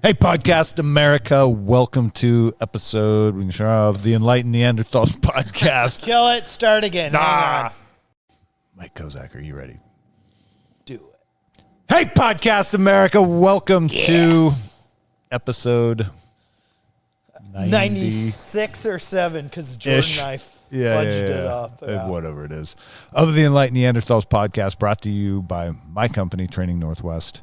Hey, Podcast America. Welcome to episode of the Enlightened Neanderthals podcast. Kill it. Start again. Hang on. Mike Kozak, are you ready? Do it. Hey, Podcast America. Welcome to episode 96 or 7, because Jordan and I fudged it up. Yeah. Whatever it is. Of the Enlightened Neanderthals podcast, brought to you by my company, Training Northwest.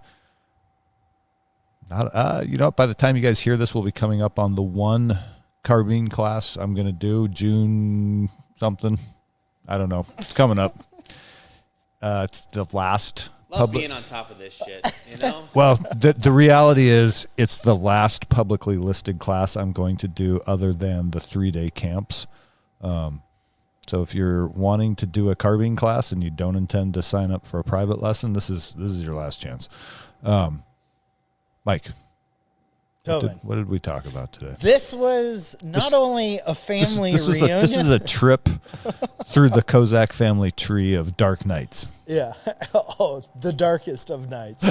By the time you guys hear this, we'll be coming up on the one carbine class I'm going to do, June something. I don't know. It's coming up. It's the last. Love being on top of this shit, you know? Well, the reality is it's the last publicly listed class I'm going to do other than the 3-day camps. So if you're wanting to do a carbine class and you don't intend to sign up for a private lesson, this is your last chance. Mike, what did we talk about today? This was only a family reunion. This is a trip through the Kozak family tree of dark nights. Yeah. Oh, the darkest of nights.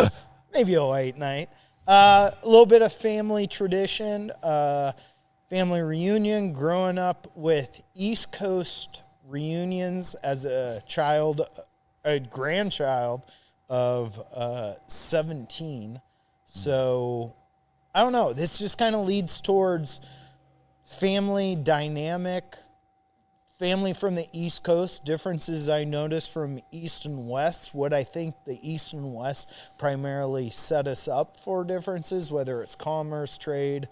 Maybe a white night. A little bit of family tradition, family reunion, growing up with East Coast reunions as a grandchild of 17. So, I don't know. This just kind of leads towards family dynamic, family from the East Coast, differences I noticed from East and West, what I think the East and West primarily set us up for differences, whether it's commerce, trade,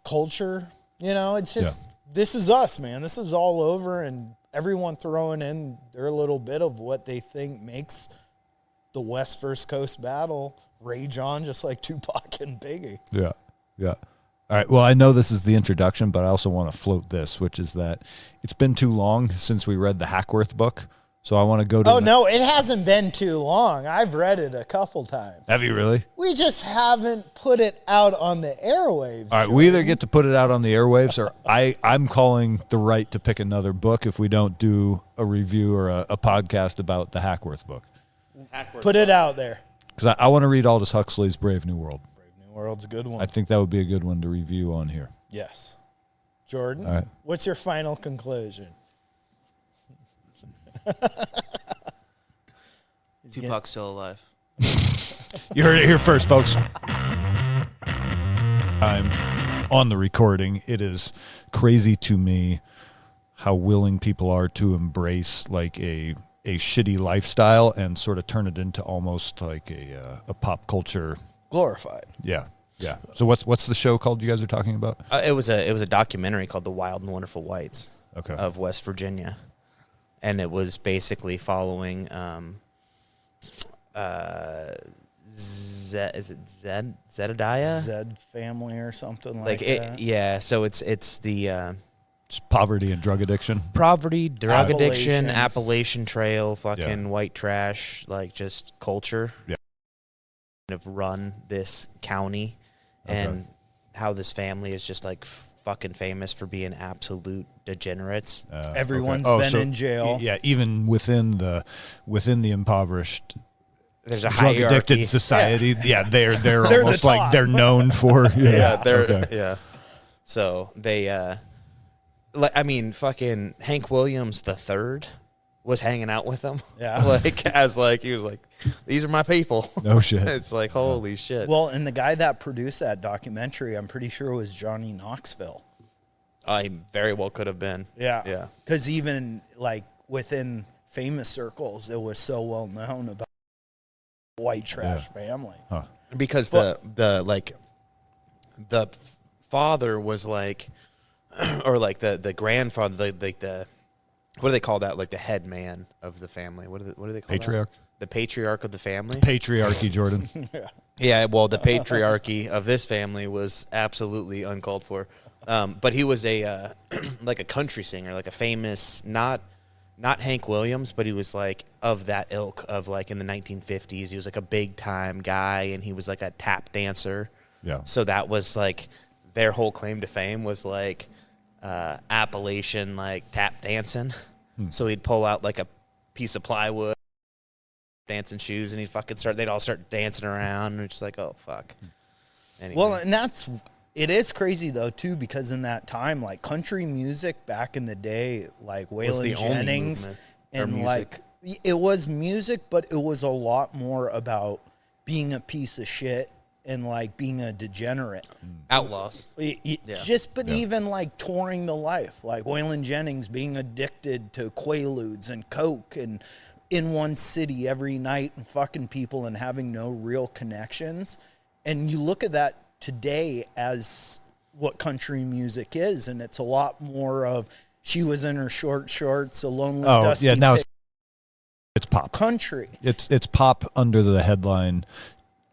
culture. You know, it's just, This is us, man. This is all over, and everyone throwing in their little bit of what they think makes the West First Coast battle rage on, just like Tupac and Biggie. Yeah. All right. Well, I know this is the introduction, but I also want to float this, which is that it's been too long since we read the Hackworth book. So I want to go to. No, it hasn't been too long. I've read it a couple times. Have you really? We just haven't put it out on the airwaves. All right. We either get to put it out on the airwaves, or I'm calling the right to pick another book if we don't do a review or a podcast about the Hackworth book. Put it out there. Because I want to read Aldous Huxley's Brave New World. Brave New World's a good one. I think that would be a good one to review on here. Yes. Jordan, all right. What's your final conclusion? Tupac's still alive. You heard it here first, folks. I'm on the recording. It is crazy to me how willing people are to embrace like a shitty lifestyle and sort of turn it into almost like a pop culture glorified. Yeah. So what's the show called you guys are talking about? It was a documentary called The Wild and Wonderful Whites of West Virginia, and it was basically following Zedediah? Zed family or something like that. Yeah, so it's the poverty and drug addiction. Appalachian Trail, fucking white trash, like just culture. Yeah. Kind of run this county, and how this family is just like fucking famous for being absolute degenerates. Everyone's been in jail. Yeah, even within the impoverished, there's a drug addicted society. Yeah, they're almost like they're known for. So they. Fucking Hank Williams III was hanging out with them. Yeah. He was like, these are my people. No shit. It's like, holy shit. Well, and the guy that produced that documentary, I'm pretty sure was Johnny Knoxville. I very well could have been. Yeah. Because even like within famous circles, it was so well known about white trash family. Huh. Because the father was like, or like the grandfather, like the what do they call that? Like the head man of the family. What do they call patriarch? That? The patriarch of the family. Patriarchy, Jordan. Yeah. Well, the patriarchy of this family was absolutely uncalled for. But he was a like a country singer, like a famous not Hank Williams, but he was like of that ilk of like in the 1950s. He was like a big time guy, and he was like a tap dancer. Yeah. So that was like their whole claim to fame was like Appalachian like tap dancing. So he'd pull out like a piece of plywood, dancing shoes, and they'd all start dancing around, and it's just like, oh fuck. Anyway. Well, and it is crazy though too, because in that time, like country music back in the day, like Waylon Jennings, and like it was music, but it was a lot more about being a piece of shit and like being a degenerate. Outlaws. Even like touring the life, like Waylon Jennings being addicted to Quaaludes and Coke and in one city every night and fucking people and having no real connections. And you look at that today as what country music is, and it's a lot more of she was in her short shorts, a lonely dusty now it's pop country. It's pop under the headline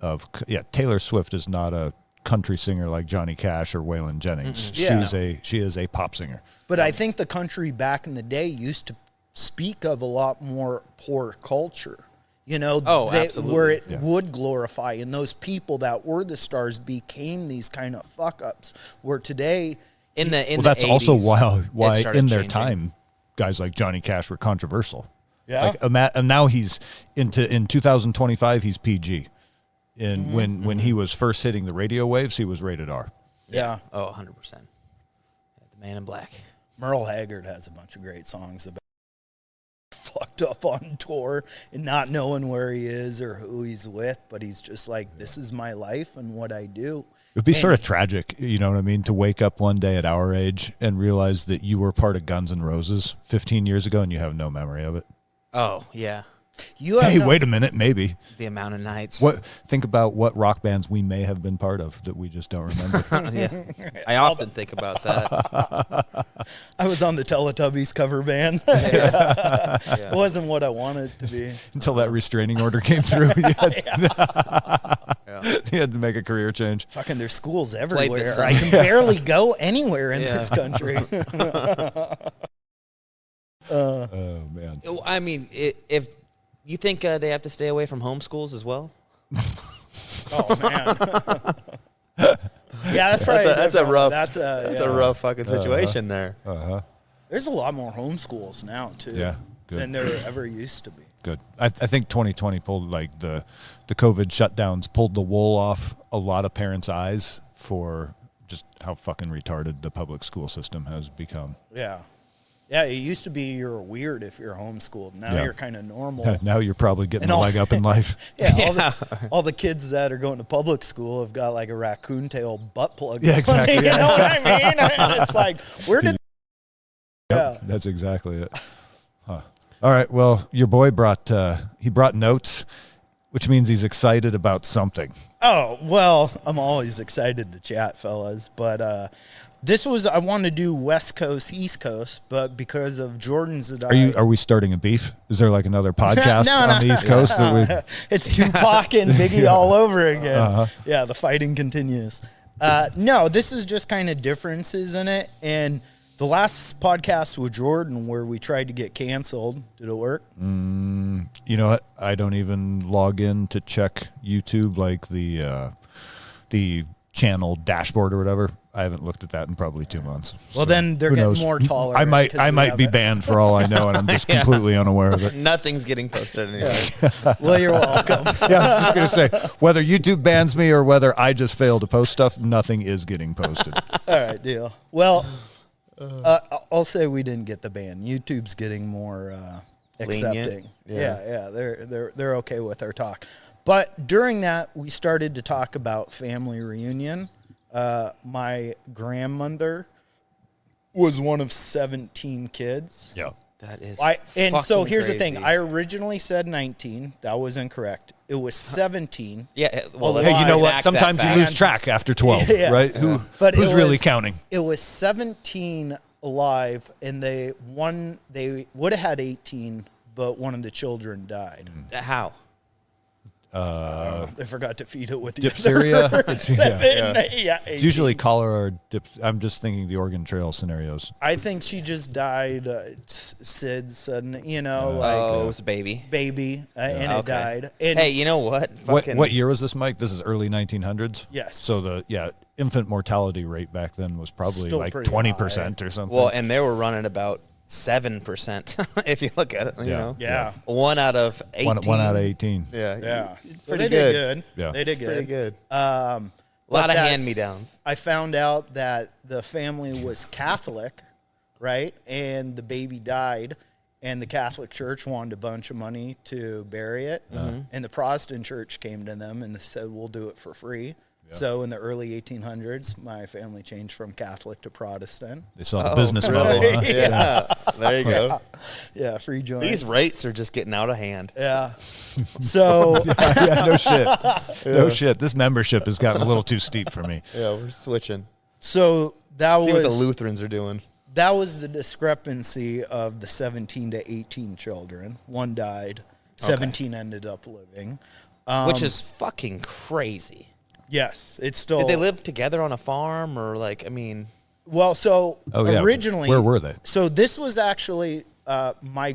of Taylor Swift is not a country singer like Johnny Cash or Waylon Jennings. She is a pop singer. But I think the country back in the day used to speak of a lot more poor culture. You know, absolutely. Where it would glorify, and those people that were the stars became these kind of fuck ups. Where today, that's 80s, also why in their changing. time, guys like Johnny Cash were controversial. Yeah, and now he's in 2025. He's PG, and when he was first hitting the radio waves, he was rated R. Yeah. Oh, 100%. The Man in Black. Merle Haggard has a bunch of great songs about fucked up on tour and not knowing where he is or who he's with, but he's just like, this is my life and what I do. It would be sort of tragic, you know what I mean, to wake up one day at our age and realize that you were part of Guns N' Roses 15 years ago and you have no memory of it. Oh, yeah. Wait a minute, maybe. The amount of nights. Think about what rock bands we may have been part of that we just don't remember. Yeah. I often think about that. I was on the Teletubbies cover band. It wasn't what I wanted it to be. Until that restraining order came through. You had to make a career change. Fucking there's schools everywhere. I can barely go anywhere in this country. Oh, man. I mean, if you think they have to stay away from homeschools as well? Oh, man. Yeah, that's probably that's a rough. That's a rough fucking situation there. There's a lot more homeschools now too. Yeah, good. Than there ever used to be. Good. I think 2020 pulled like the COVID shutdowns pulled the wool off a lot of parents' eyes for just how fucking retarded the public school system has become. Yeah. Yeah, it used to be you're weird if you're homeschooled. Now you're kind of normal. Now you're probably getting a leg up in life. All the kids that are going to public school have got like a raccoon tail butt plug. Yeah, exactly. You know what I mean? It's like, where did... Yep, that's exactly it. Huh. All right, well, your boy brought notes, which means he's excited about something. Oh, well, I'm always excited to chat, fellas, but... I want to do West Coast, East Coast, but because of Jordan's... Are we starting a beef? Is there like another podcast on the East Coast? It's Tupac and Biggie all over again. Yeah, the fighting continues. No, this is just kind of differences in it. And the last podcast with Jordan where we tried to get canceled, did it work? You know what? I don't even log in to check YouTube, like the channel dashboard or whatever. I haven't looked at that in probably 2 months. Well, then they're getting more tolerant. I might be banned for all I know, and I'm just completely unaware of it. Nothing's getting posted anyway. Well, you're welcome. Yeah, I was just going to say, whether YouTube bans me or whether I just fail to post stuff, nothing is getting posted. All right, deal. Well, I'll say we didn't get the ban. YouTube's getting more accepting. Yeah, they're okay with our talk. But during that, we started to talk about family reunion. My grandmother was one of 17 kids. Yeah. That is so here's crazy. the thing. I originally said 19. That was incorrect. It was 17. Yeah. Well, hey, you know what? Sometimes you lose track after 12, right? Who's really counting? It was 17 alive, and they would have had 18, but one of the children died. How? They forgot to feed it with the diphtheria. It's usually cholera or I'm just thinking the Oregon Trail scenarios. I think she just died. SIDS, sudden, it was a baby. And it died. And hey, you know what? What year was this, Mike? This is early 1900s. Yes. So infant mortality rate back then was probably still like 20% high. or something. Well, and they were running about 7%, if you look at it. You know, Yeah. 1 out of 18. One out of 18. Yeah. It's So pretty they did good. good. Yeah. They did It's pretty good. A A lot of hand-me-downs. I found out that the family was Catholic, right? And the baby died, and the Catholic Church wanted a bunch of money to bury it. And the Protestant Church came to them and said, we'll do it for free. So in the early 1800s, my family changed from Catholic to Protestant. They saw the business model. Huh? Yeah, there you go. Yeah, free joint. These rates are just getting out of hand. Yeah. So Yeah, no shit. No shit. This membership has gotten a little too steep for me. Yeah, we're switching. so that See what the was Lutherans are doing. that was the discrepancy of the 17 to 18 children. One died, 17 ended up living. Which is fucking crazy. Yes, it's still. Did they live together on a farm or like, I mean... Well, so Oh, yeah. originally, Where were they? So this was actually my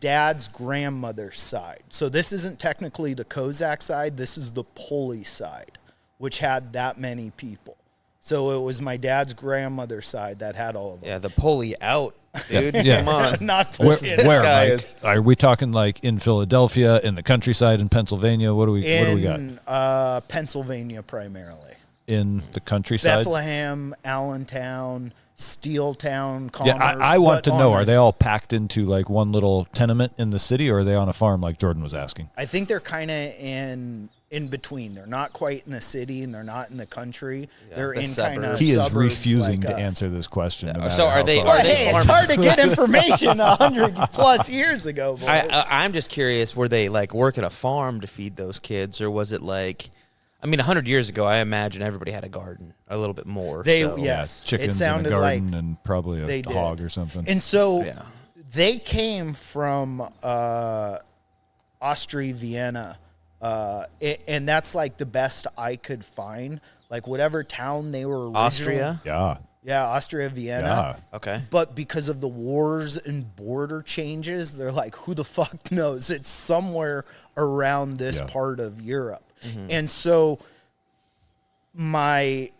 dad's grandmother's side. So this isn't technically the Kozak side. This is the Pulley side, which had that many people. So it was my dad's grandmother's side that had all of them. Yeah, the pulley out, dude. Yeah. Come on. Not Where, Pulley. where guy Mike? is- Are we talking like in Philadelphia, in the countryside, in Pennsylvania? What do we got? In Pennsylvania primarily. In the countryside? Bethlehem, Allentown, Steeltown, Commerce. Yeah, I want but to know, on are this- they all packed into like one little tenement in the city, or are they on a farm like Jordan was asking? I think they're kind of in between. They're not quite in the city and they're not in the country. They're the in suburbs. kind of He is suburbs refusing like to us. answer this question. No So matter are how they- far- are Well, they hey, it's farm- hard to get information 100 plus years ago, boys. I'm just curious, were they like working a farm to feed those kids, or was it like, I mean, 100 years ago, I imagine everybody had a garden, a little bit more. They- so. yes. chickens It in a sounded garden like and probably they a did. hog or something. And so Yeah. they came from Austria, Vienna, and that's like the best I could find. Like whatever town they were originally. Austria? Yeah, Austria, Vienna. Yeah. Okay. But because of the wars and border changes, they're like, who the fuck knows? It's somewhere around this Yeah. part of Europe. And so my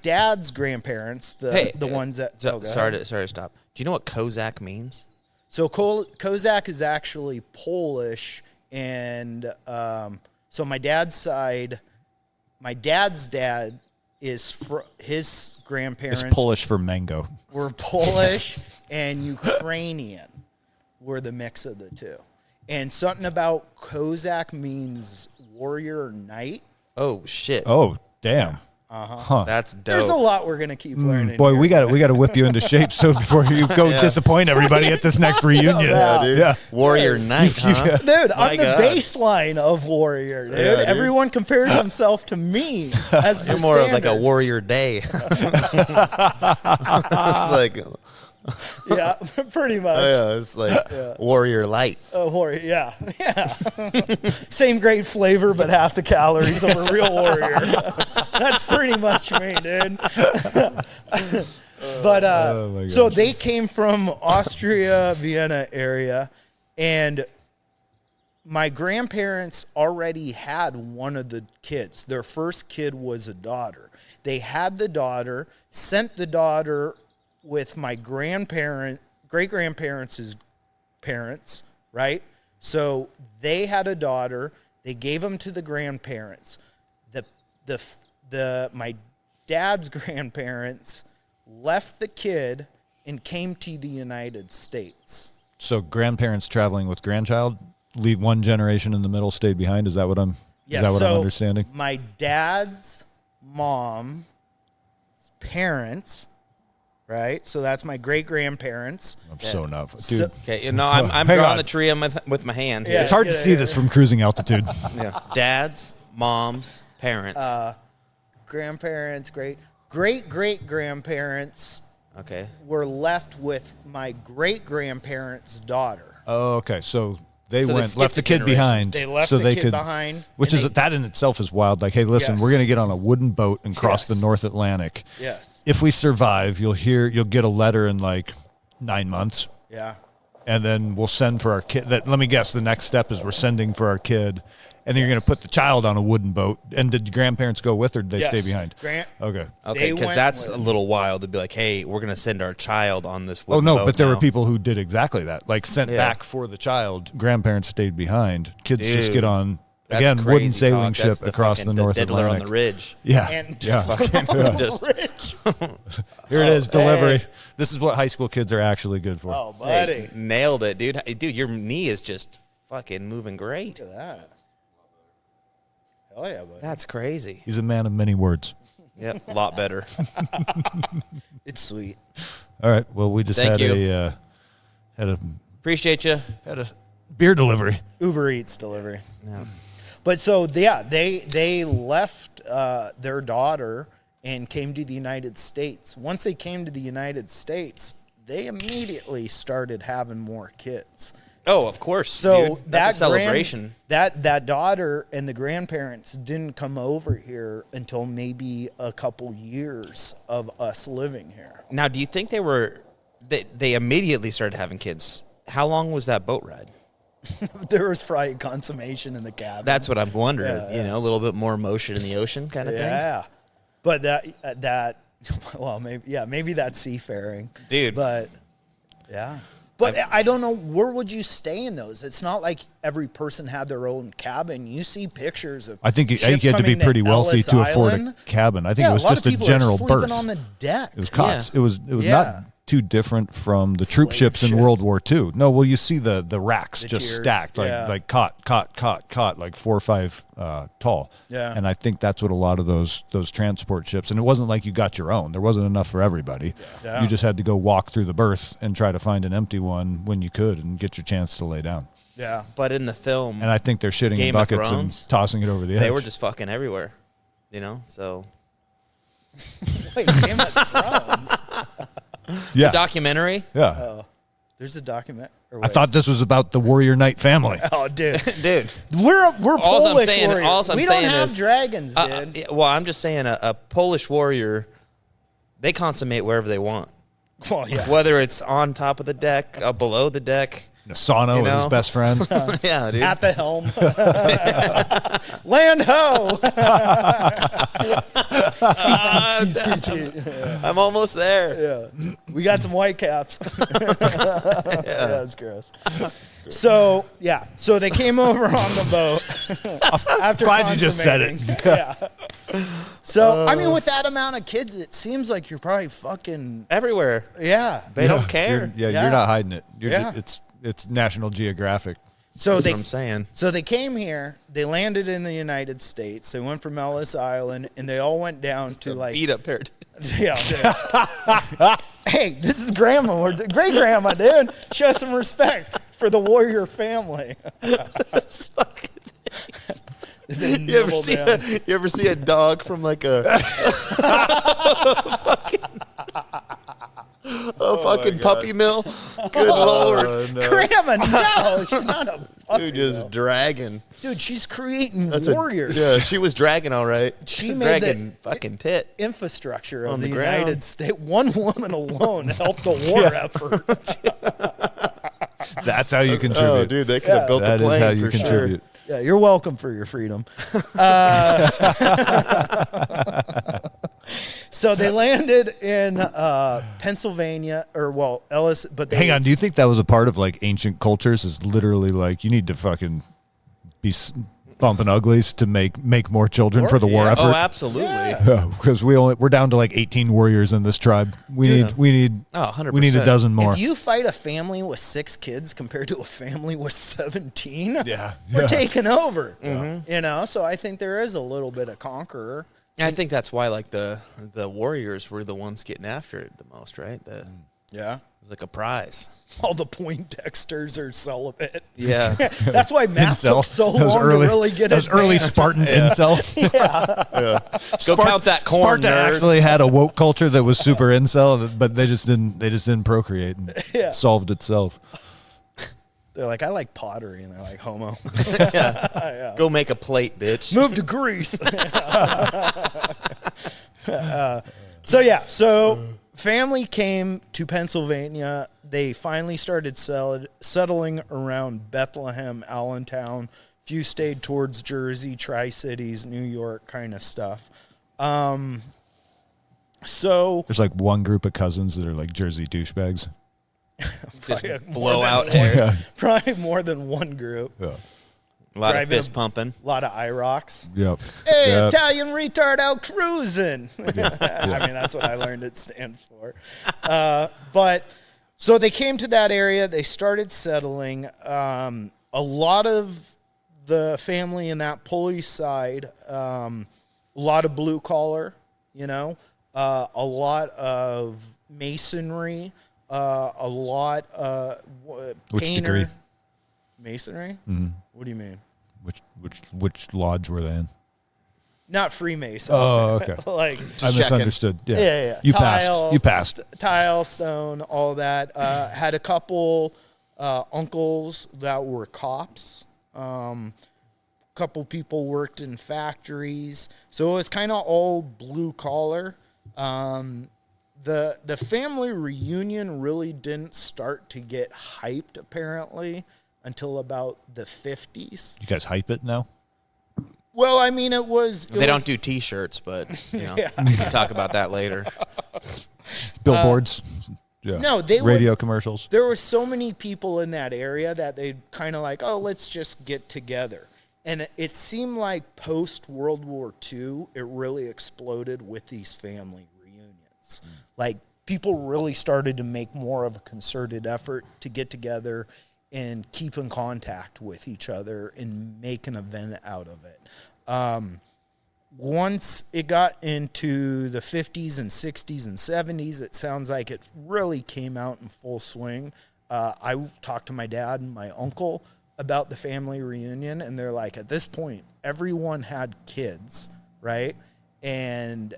dad's grandparents, the ones that So, go ahead. sorry to stop. Do you know what Kozak means? So Kozak is actually Polish, and so my dad's side, my dad's dad is his grandparents It's Polish for mango. were Polish and Ukrainian were the mix of the two. And something about Kozak means warrior knight. Oh, shit. Oh, damn. Huh. That's dope. There's a lot we're gonna keep learning. Boy, here. we got to whip you into shape so before you go disappoint everybody at this next reunion. Yeah, dude. Yeah. Warrior Knight, huh? Dude, My I'm the God. baseline of warrior, dude. Yeah, dude. Everyone compares himself to me as the You're more of like a standard. warrior day. It's like, Yeah, pretty much. it's like warrior light. Warrior, yeah. Same great flavor, but half the calories of a real warrior. That's pretty much me, dude. But Oh my so gosh. they came from Austria, Vienna area, and my grandparents already had one of the kids. Their first kid was a daughter. They had the daughter, sent the daughter with my great-grandparents' parents, right? So they had a daughter. They gave them to the grandparents. My dad's grandparents left the kid and came to the United States. So grandparents traveling with grandchild, leave one generation in the middle, stayed behind. Is that what I'm I'm understanding? My dad's mom's parents, right? So that's my great-grandparents. I'm so not. Dude, So- Okay, you know, I'm Hang drawing on. the tree with my hand. Yeah. Here. it's hard to see this from cruising altitude. Yeah. Dads, moms, parents. Grandparents, great-great-grandparents okay. were left with my great-grandparents' daughter. Oh, okay. So they So they went, skipped left the a kid generation. behind. They left so the they kid could, behind, which and is that in itself is wild. Like, hey, listen, Yes. we're going to get on a wooden boat and cross Yes. the North Atlantic. Yes. If we survive, you'll get a letter in like 9 months. Yeah. And then we'll send for our kid. Let me guess. The next step is we're sending for our kid, And then you're going to put the child on a wooden boat. And did grandparents go with, or did they stay behind? Okay. Okay, because that's a little wild to be like, hey, we're going to send our child on this Oh, wooden no, boat but there now. were people who did exactly that. Like, sent back for the child. Grandparents stayed behind. Kids just get on, That's again, crazy wooden sailing talk. ship That's the across fucking- the North Diddler Atlantic. on the ridge. Yeah. And yeah. Just Here it is, delivery. hey. This is what high school kids are actually good for. Oh, buddy. hey, nailed it, dude. Dude, your knee is just fucking moving great. Look at that. Hell yeah, buddy. That's crazy. He's a man of many words. Yep, a lot better. It's sweet. All right. Well, we just Thank had you. a Appreciate you. beer delivery. Uber Eats delivery. Yeah. But so yeah, they left their daughter and came to the United States. Once they came to the United States, they immediately started having more kids. Oh, of course. So dude. that That's a celebration. that daughter and the grandparents didn't come over here until maybe a couple years of us living here. Now, do you think they immediately started having kids? How long was that boat ride? There was probably consummation in the cabin. That's what I'm wondering. Yeah, You know, a little bit more motion in the ocean kind of thing. Yeah, but that well, maybe that's seafaring, Dude. But yeah, but I don't know, where would you stay in those? It's not like every person had their own cabin. You see pictures of I think you ships had to be coming pretty wealthy Ellis to afford Island. a cabin. I think Yeah, it was a lot just of a people general are sleeping berth. on the deck. It was cots. Yeah. It was Yeah. not too different from the troop Slave ships in ships. World War II. No, well, you see the racks The just tiers, stacked, yeah. like cot, like 4 or 5 tall. Yeah. And I think that's what a lot of those transport ships. And it wasn't like you got your own. There wasn't enough for everybody. Yeah. You just had to go walk through the berth and try to find an empty one when you could and get your chance to lay down. Yeah, But in the film, And I think they're shitting in Game of buckets and Thrones, tossing it over the edge. they were just fucking everywhere. You know, so wait, Game of Thrones. yeah, documentary. yeah. There's a document. Or I wait. thought this was about the Warrior Knight family. Oh, dude, Dude. we're All I'm Polish saying- warriors. all I'm we don't saying have is- dragons, dude. Yeah, well, I'm just saying a Polish warrior, they consummate wherever they want. Well, yeah. Whether it's on top of the deck, below the deck. Nasano, You know? his best friend. Yeah, dude. At the helm. Land ho! I'm almost there. Yeah. We got some white caps. Yeah, that's gross. So, yeah. So they came over on the boat. After Glad you just said it. consummating. Yeah. So, I mean, with that amount of kids, it seems like you're probably fucking, Everywhere. yeah. They don't care. You're Yeah. not hiding it. Yeah. It's National Geographic. So That's they, what I'm saying. So they came here, they landed in the United States, they went from Ellis Island, and they all went down to like, Beat up here. yeah, hey, this is grandma, or great grandma, dude. Show some respect for the warrior family. Those fucking things. They've been You ever, nibbled see down. you ever see a dog from like a fucking puppy mill? Good lord. Grandma, no, she's not a puppy, Dude, just though. dragging. Dude, she's creating That's warriors. Yeah, she was dragging all right. She made dragging fucking tit. Infrastructure of On the the ground. United States. One woman alone helped the war effort. That's how you contribute. Oh, dude, they could have built That the is plane how you for contribute. sure. Yeah, you're welcome for your freedom. So they landed in Pennsylvania, or well, Ellis. But they, Hang on, do you think that was a part of like ancient cultures? Is literally like you need to fucking be bumping uglies to make more children for the war Yeah. effort? Oh, absolutely. Because we're down to like 18 warriors in this tribe. We need Oh, 100%. we need a dozen more. If you fight a family with 6 kids compared to a family with 17, Yeah. we're Yeah. taking over. You know, so I think there is a little bit of conqueror. I think that's why like the warriors were the ones getting after it the most, right? It Yeah. was like a prize. All the Poindexters are celibate. Yeah. That's why math Incel. took so Those long early, to really get those early advanced. Spartan incel. Go count that corn, Sparta nerd. actually had a woke culture that was super incel, but they just didn't procreate and Yeah. solved itself. They're like, I like pottery, and they're like, homo. Go make a plate, bitch. Move to Greece. So family came to Pennsylvania. They finally started settling around Bethlehem, Allentown, Few stayed towards Jersey, Tri-Cities, New York kind of stuff. So There's like one group of cousins that are like Jersey douchebags. Just more blow than out one. tears. Probably more than one group. Yeah. A lot of Driving fist pumping. A lot of IROCs. Yep. Hey, Yep. Italian retard out cruising. Yeah. I mean, that's what I learned it stands for. But so they came to that area. They started settling. A lot of the family in that Pulley side, a lot of blue collar, a lot of masonry, a lot Which painter. degree? Masonry? Mm-hmm. What do you mean? Which lodge were they in? Not Freemason. Oh, okay. Like I misunderstood. Yeah. yeah. You Tile, passed. Tile, stone, all that. Had a couple uncles that were cops. Couple people worked in factories. So it was kind of all blue collar. The family reunion really didn't start to get hyped, apparently, until about the 50s. You guys hype it now? Well, I mean, They don't do T-shirts, but we can talk about that later. Billboards? Yeah. No, they radio commercials? There were so many people in that area that they'd kind of like, oh, let's just get together. And it seemed like post-World War II, it really exploded with these family reunions. Like, people really started to make more of a concerted effort to get together and keep in contact with each other and make an event out of it. Once it got into the 50s and 60s and 70s, it sounds like it really came out in full swing. I talked to my dad and my uncle about the family reunion, and they're like, at this point, everyone had kids, right? And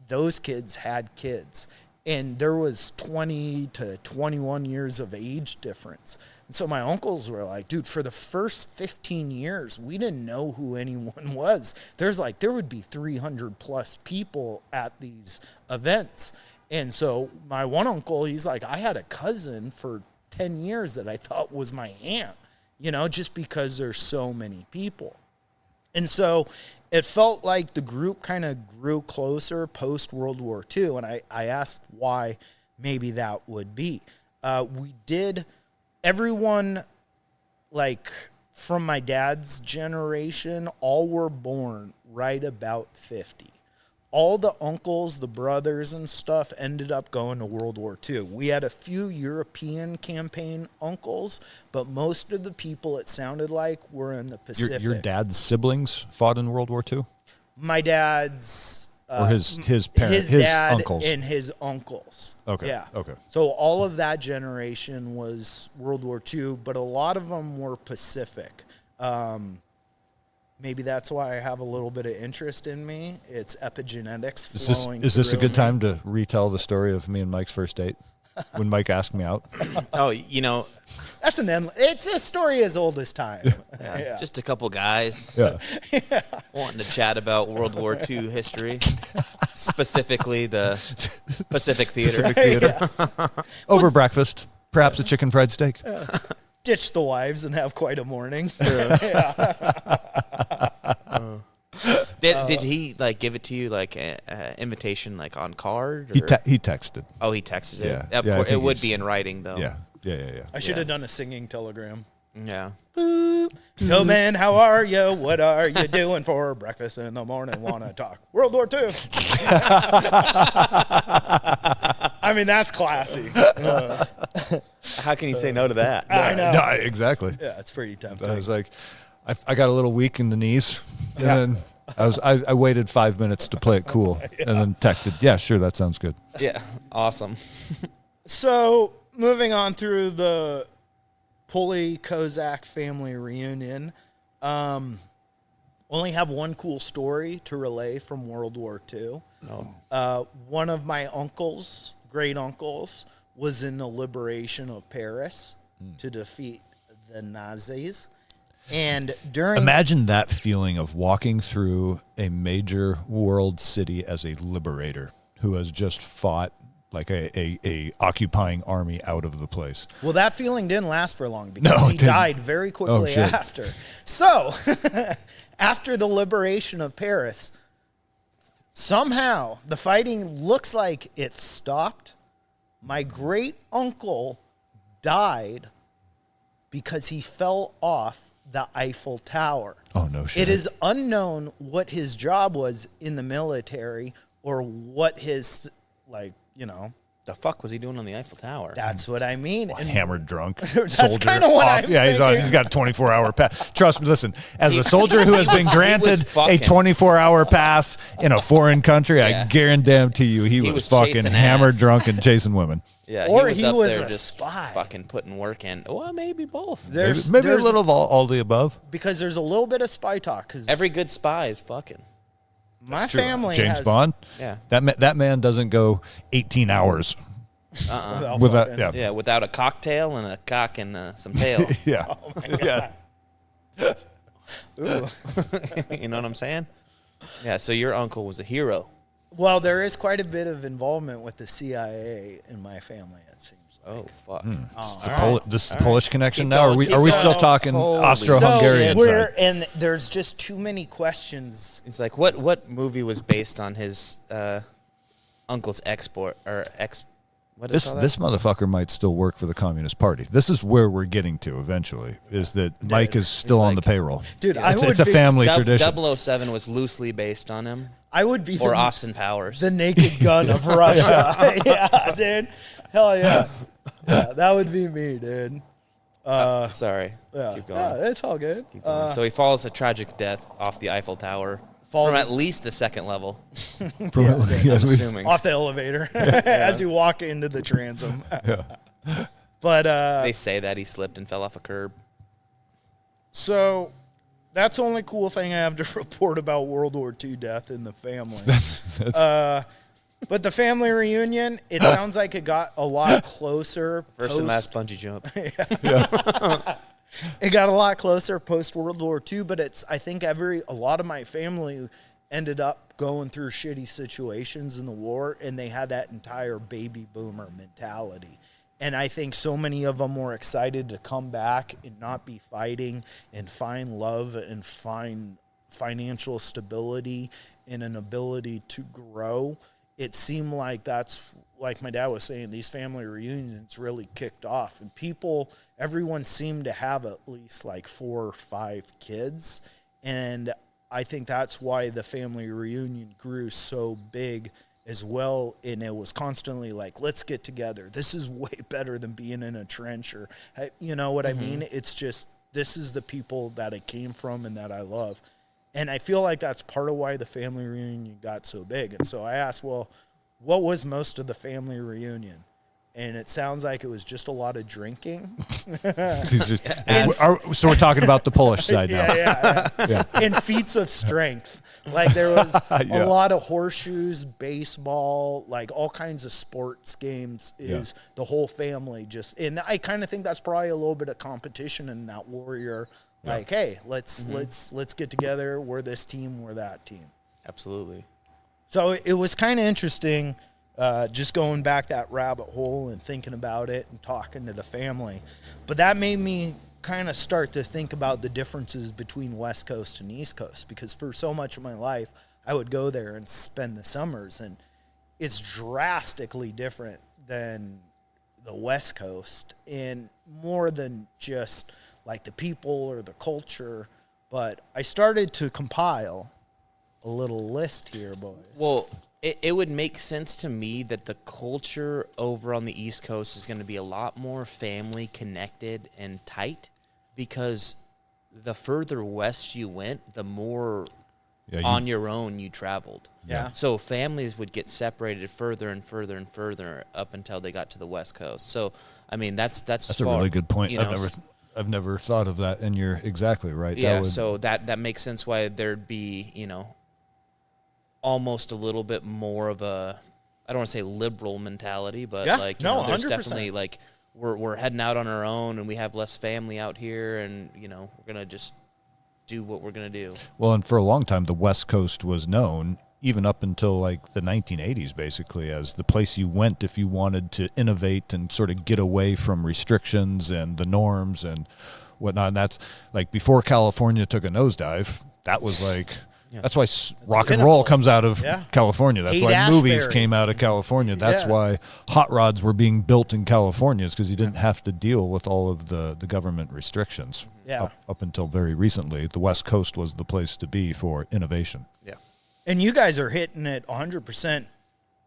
those kids had kids. And there was 20 to 21 years of age difference. And so my uncles were like, dude, for the first 15 years, we didn't know who anyone was. There would be 300 plus people at these events. And so my one uncle, he's like, I had a cousin for 10 years that I thought was my aunt, just because there's so many people. And so it felt like the group kind of grew closer post-World War II, and I asked why maybe that would be. Everyone, like, from my dad's generation, all were born right about 50. All the uncles, the brothers and stuff ended up going to World War II. We had a few European campaign uncles, but most of the people, it sounded like, were in the Pacific. Your dad's siblings fought in World War II? My dad's... or his parents, his dad uncles. and his uncles. Okay. Yeah. Okay. So all of that generation was World War II, but a lot of them were Pacific. Maybe that's why I have a little bit of interest in me. It's epigenetics flowing. Is this a through good me. time to retell the story of me and Mike's first date? When Mike asked me out? Oh, That's it's a story as old as time. Yeah. just a couple guys Yeah. wanting to chat about World War II history, specifically the Pacific Theater. Over breakfast, perhaps a chicken fried steak. Ditch the wives and have quite a morning. Did he give it to you an invitation on card? Or? He texted. Oh, he texted it. Yeah. Of Yeah, I course, think it would he's- be in writing though. Yeah. I should have done a singing telegram. Yeah. Yo, man, how are you? What are you doing for breakfast in the morning? Want to talk World War II? I mean, that's classy. How can you say no to that? I know. No, exactly. Yeah, it's pretty tempting. I was like, I got a little weak in the knees, and then I waited 5 minutes to play it cool, and then texted, yeah, sure, that sounds good. Yeah. Awesome. So, moving on through the Pulley Kozak family reunion, only have one cool story to relay from World War II. One of my uncles, great uncles, was in the liberation of Paris to defeat the Nazis. And during Imagine that feeling of walking through a major world city as a liberator who has just fought like a occupying army out of the place. Well, that feeling didn't last for long because No, it he didn't. died very quickly shit. after. So, after the liberation of Paris, somehow the fighting looks like it stopped. My great uncle died because he fell off the Eiffel Tower. Oh, no shit. It is unknown what his job was in the military or what his, like, you know. The fuck was he doing on the Eiffel Tower? That's what I mean. And Hammered drunk. That's soldier kinda what off. I'm Yeah, thinking. he's got a 24-hour pass. Trust me, listen, as a soldier who has been granted a fucking- 24-hour pass in a foreign country, Yeah. I guarantee you he was fucking chasing hammered, ass. drunk, and chasing women. Yeah, Or he he up was there a just spy. fucking putting work in. Well, maybe both. Maybe a little of all the above. because there's a little bit of spy talk. Because Every good spy is fucking. my True. family James has, Bond. Yeah. That man doesn't go 18 hours without. fucking- Yeah. Yeah, without a cocktail and a cock and some tail. Yeah. Yeah. You know what I'm saying? Yeah, so your uncle was a hero. Well, there is quite a bit of involvement with the CIA in my family. It seems. Oh, fuck. This is the Polish connection Keep now. going, Are we keep still going. talking Holy Austro-Hungarian So side? and there's just too many questions. It's like, what movie was based on his uncle's export, or ex... What is This motherfucker might still work for the Communist Party. This is where we're getting to eventually, is that Mike is still on the like- payroll. Dude, I would It's a be- family tradition. 007 was loosely based on him. I would be Or the, Austin Powers. the Naked Gun of Russia. Yeah, dude. Hell yeah. Yeah, that would be me, dude. Sorry. Yeah, Keep going. yeah, it's all good. Keep going. So he falls a tragic death off the Eiffel Tower. Falls- From at least the second level. I'm Assuming. Off the elevator as you walk into the transom. But They say that he slipped and fell off a curb. so that's the only cool thing I have to report about World War II death in the family. That's But the family reunion, it sounds like it got a lot closer. First and last bungee jump. It got a lot closer post World War II, but I think a lot of my family ended up going through shitty situations in the war, and they had that entire baby boomer mentality. And I think so many of them were excited to come back and not be fighting and find love and find financial stability and an ability to grow. It seemed like that's, like my dad was saying, these family reunions really kicked off. And everyone seemed to have at least like 4 or 5 kids. And I think that's why the family reunion grew so big as well. And it was constantly like, let's get together. This is way better than being in a trench, or, you know what I mean? It's just, this is the people that I came from and that I love. And I feel like that's part of why the family reunion got so big. And so I asked, well, what was most of the family reunion? And it sounds like it was just a lot of drinking. so we're talking about the Polish side now. Yeah. And feats of strength. Like there was Yeah. a lot of horseshoes, baseball, like all kinds of sports games is the whole family just, and I kind of think that's probably a little bit of competition in that warrior. Like, hey, let's get together. We're this team. We're that team. Absolutely. So it was kind of interesting, just going back that rabbit hole and thinking about it and talking to the family. But that made me kind of start to think about the differences between West Coast and East Coast, because for so much of my life, I would go there and spend the summers, and it's drastically different than the West Coast, and more than just like the people or the culture. But I started to compile a little list here, boys. Well, it would make sense to me that the culture over on the East Coast is going to be a lot more family connected and tight, because the further west you went, the more on your own you traveled. Yeah. So families would get separated further and further and further up until they got to the West Coast. So, I mean, that's a really good point. You know, I've never thought of that, and you're exactly right. yeah, so that makes sense why there'd be, you know, almost a little bit more of a, I don't want to say liberal mentality, but Yeah, like, you no, know, there's 100%. definitely like we're heading out on our own and we have less family out here, and you know, we're gonna just do what we're gonna do. Well, and for a long time, the West Coast was known, even up until like the 1980s, basically, as the place you went if you wanted to innovate and sort of get away from restrictions and the norms and whatnot. And that's like before California took a nosedive, that was like, that's why rock and roll comes out of California. That's why movies came out of California. That's why hot rods were being built in California, is because you didn't have to deal with all of the government restrictions. Yeah. Up until very recently, the West Coast was the place to be for innovation. Yeah. And you guys are hitting it 100%,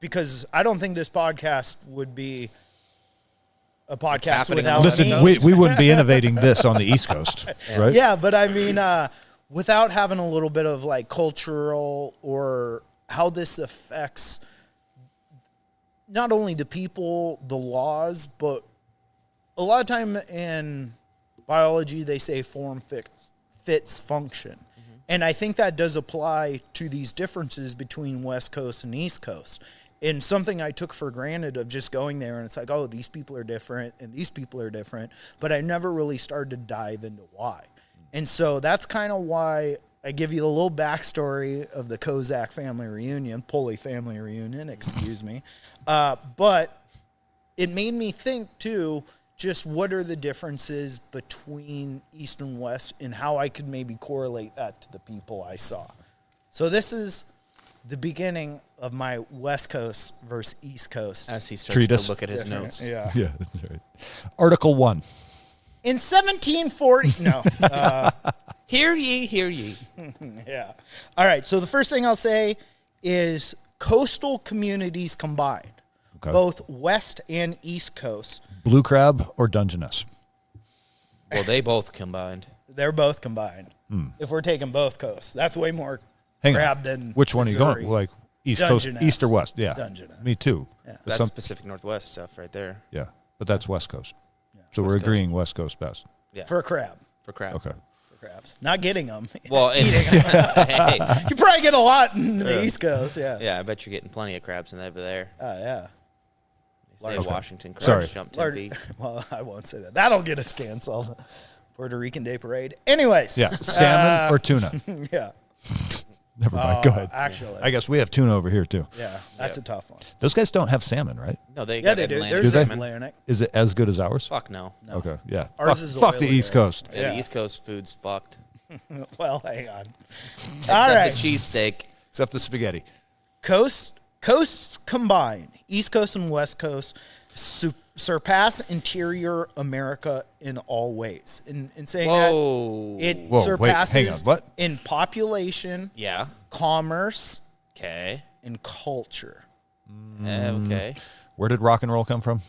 because I don't think this podcast would be a podcast without Listen, we wouldn't be innovating this on the East Coast, right? Yeah, but I mean, without having a little bit of like cultural or how this affects not only the people, the laws, but a lot of time in biology they say form fits function. And I think that does apply to these differences between West Coast and East Coast. And something I took for granted of just going there, and it's like, oh, these people are different and these people are different, but I never really started to dive into why. And so that's kind of why I give you a little backstory of the Kozak family reunion, Pulley family reunion, excuse me. But it made me think, too, just what are the differences between East and West and how I could maybe correlate that to the people I saw. So this is the beginning of my West Coast versus East Coast. As he starts to look at his notes. Yeah. Yeah, that's right. Article 1. In 1740, no. Hear ye, hear ye. Yeah. All right. So the first thing I'll say is coastal communities combined, both West and East Coast. Blue crab or Dungeness? Well, they both combined. They're both combined. If we're taking both coasts, that's way more crab than which one Missouri. are you going? Like East Coast, East or West? Yeah. Dungeness. Me too. Yeah. That's Pacific Northwest stuff right there. Yeah, but that's West Coast. So West we're Coast. agreeing West Coast best. Yeah. For crab. For crab. Okay. For crabs. Not getting them. Well, hey, You probably get a lot in the East Coast. Yeah. yeah, I bet you're getting plenty of crabs in over there. Oh, yeah. They say Washington crabs Sorry. jump 10 feet. Well, I won't say that. That'll get us canceled. Puerto Rican Day Parade. Anyways. Yeah, salmon or tuna? Yeah. Never mind. Go ahead. Actually. I guess we have tuna over here too. Yeah. That's a tough one. Those guys don't have salmon, right? No, they Yeah, got they do. Atlantic There's salmon. Atlantic. Is it as good as ours? Fuck no. Okay, yeah. Ours fuck, is fuck the oilier. East Coast. Yeah, Yeah. the East Coast food's fucked. Well, hang on. Except All right. the cheesesteak. Except the spaghetti. Coasts combined, East Coast and West Coast, surpass interior America in all ways. In saying Whoa. that, it Whoa, wait, surpasses hang on, what? in population, Yeah. commerce, Okay. and culture. Okay. Where did rock and roll come from?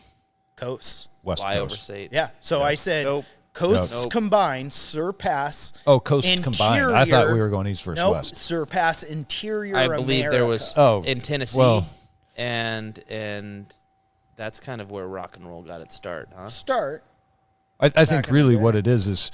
Coasts. West Flyover Coast. states. Yeah. So I said Nope. coasts Nope. combined surpass. Oh, coast combined. I thought we were going east versus nope, west. surpass interior I believe America. there was Oh, in Tennessee, well. and that's kind of where rock and roll got its start, huh? Start. I think in the really day. what it is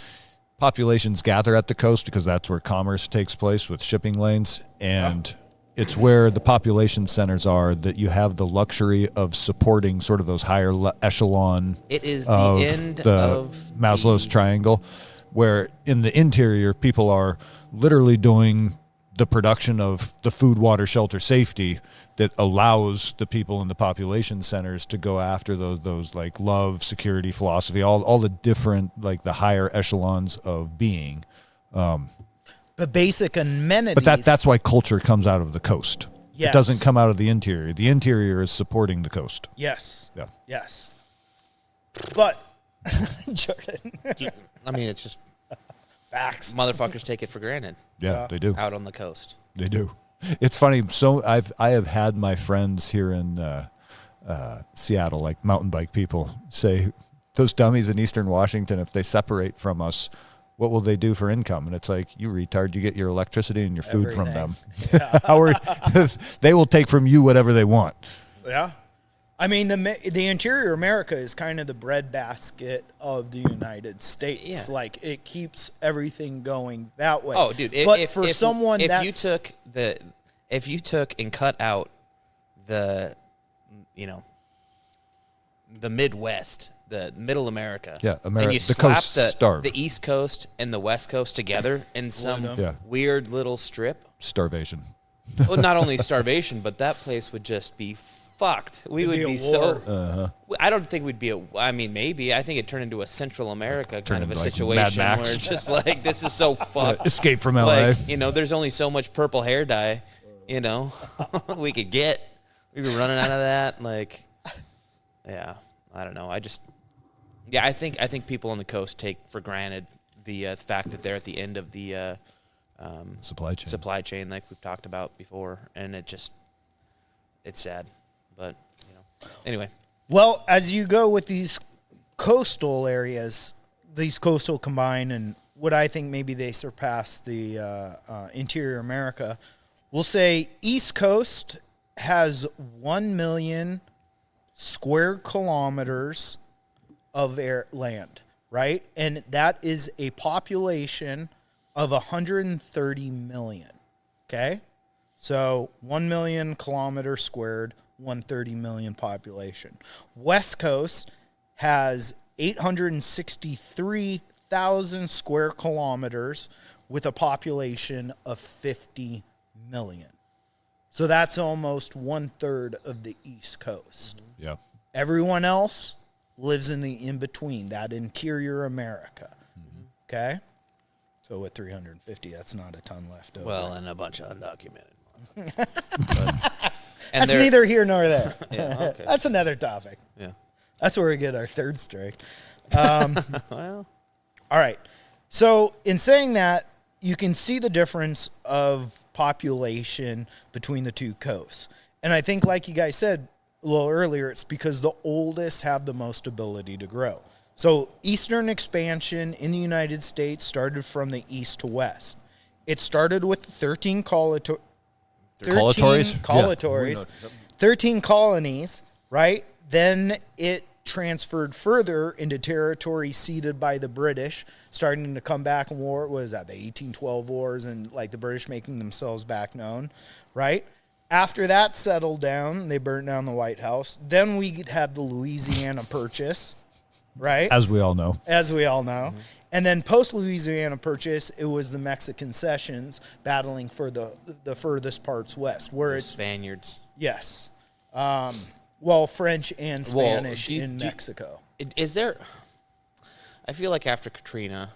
populations gather at the coast because that's where commerce takes place with shipping lanes, and it's where the population centers are that you have the luxury of supporting sort of those higher echelon. It is the of end the of Maslow's triangle, where in the interior people are literally doing the production of the food, water, shelter, safety that allows the people in the population centers to go after those like love, security, philosophy, all the different like the higher echelons of being. But basic amenities. But that's why culture comes out of the coast. Yes. It doesn't come out of the interior. The interior is supporting the coast. Yes. Yeah. Yes. But, Jordan, I mean, it's just facts. motherfuckers take it for granted Yeah, they do. out on the coast. They do. It's funny. So I have had my friends here in Seattle, like mountain bike people, say those dummies in Eastern Washington, if they separate from us, what will they do for income? And it's like, you retard, you get your electricity and your food from them. How are they will take from you whatever they want. Yeah. I mean, the interior America is kind of the breadbasket of the United States. Yeah. Like, it keeps everything going that way. Oh, dude! But if for someone if that's... you took and cut out the Midwest, the Middle America, Yeah, and you the slap coast starve. the East Coast and the West Coast together in some Yeah. weird little strip, Starvation. Well, not only starvation, but that place would just be fucked. We would be so. I don't think we'd be. I mean, maybe. I think it turned into a Central America kind of a situation where it's just like this is so fucked. Escape from LA. Like, there's only so much purple hair dye, we could get. We'd be running out of that. Like, yeah, I don't know. I think people on the coast take for granted the fact that they're at the end of the supply chain, like we've talked about before, and it's sad. But, anyway. Well, as you go with these coastal areas, these coastal combine, and what I think maybe they surpass the interior America, we'll say East Coast has 1 million square kilometers of land, right? And that is a population of 130 million, okay? So 1 million kilometers squared, 130 million population. West Coast has 863,000 square kilometers with a population of 50 million. So that's almost 1/3 of the East Coast. Mm-hmm. Yeah. Everyone else lives in the in-between, that interior America. Mm-hmm. Okay? So with 350, that's not a ton left over. Well, and a bunch of undocumented. That's neither here nor there. Yeah, okay. That's another topic. Yeah. That's where we get our third strike. Well. All right. So in saying that, you can see the difference of population between the two coasts. And I think, like you guys said a little earlier, it's because the oldest have the most ability to grow. So eastern expansion in the United States started from the east to west. It started with 13 colonies, 13 colonies, right? Then it transferred further into territory ceded by the British, starting to come back in war. What was that, the 1812 wars, and like the British making themselves back known, right? After that settled down, they burnt down the White House. Then we had the Louisiana Purchase, right? As we all know. Mm-hmm. And then post-Louisiana Purchase, it was the Mexican cessions battling for the furthest parts west, where The it's Spaniards. Yes. French and Spanish in Mexico. Is there... I feel like after Katrina...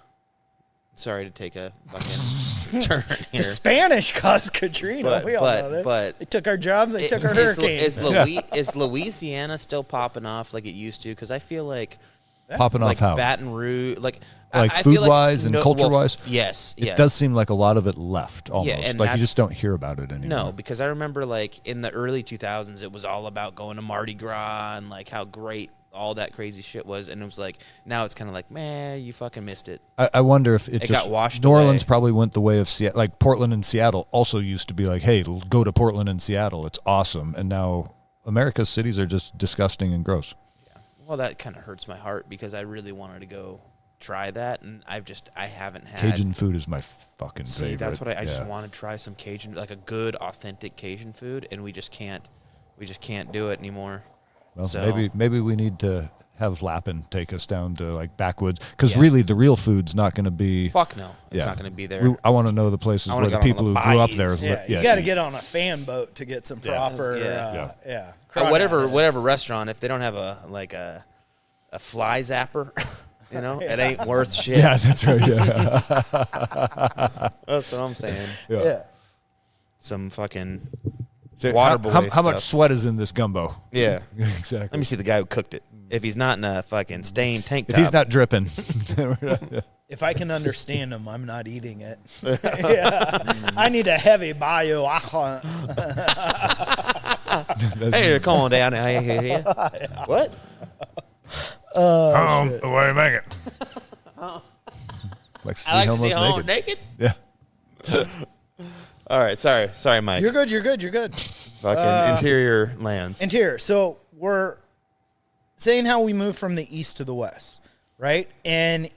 Sorry to take a fucking turn here. The Spanish caused Katrina. We all know this. But they took our jobs. They took our hurricanes. Is Louisiana still popping off like it used to? Because I feel like... Popping off how? Baton Rouge, I food-wise and culture-wise? Yes. It does seem like a lot of it left almost. Yeah, and like you just don't hear about it anymore. No, because I remember in the early 2000s, it was all about going to Mardi Gras and how great all that crazy shit was. And it was now it's kind of man, you fucking missed it. I wonder if it just got washed New away. Orleans probably went the way of Seattle. Like Portland and Seattle also used to be hey, go to Portland and Seattle. It's awesome. And now America's cities are just disgusting and gross. Well, that kind of hurts my heart because I really wanted to go try that, and I haven't had. Cajun food is my fucking favorite. See, that's what I just want to try some Cajun, a good, authentic Cajun food, and we just can't do it anymore. Well, so, maybe we need to have Lappin take us down to backwoods, because really the real food's not going to be. Fuck no, it's not going to be there. I want to know the places where the people who grew up there. You got to get on a fan boat to get some proper. Whatever rrestaurant, if they don't have a fly zapper, it ain't worth shit. Yeah, that's right. Yeah, that's what I'm saying. Yeah. Some fucking water boy how much sweat is in this gumbo? Yeah, exactly. Let me see the guy who cooked it. If he's not in a fucking stained tank top. If he's not dripping. If I can understand him, I'm not eating it. I need a heavy bio. Hey, come on down here. What? Where do you make it? I like to see home naked. Yeah. All right, sorry, Mike. You're good. Fucking interior lands. Interior. So we're saying how we move from the east to the west, right? And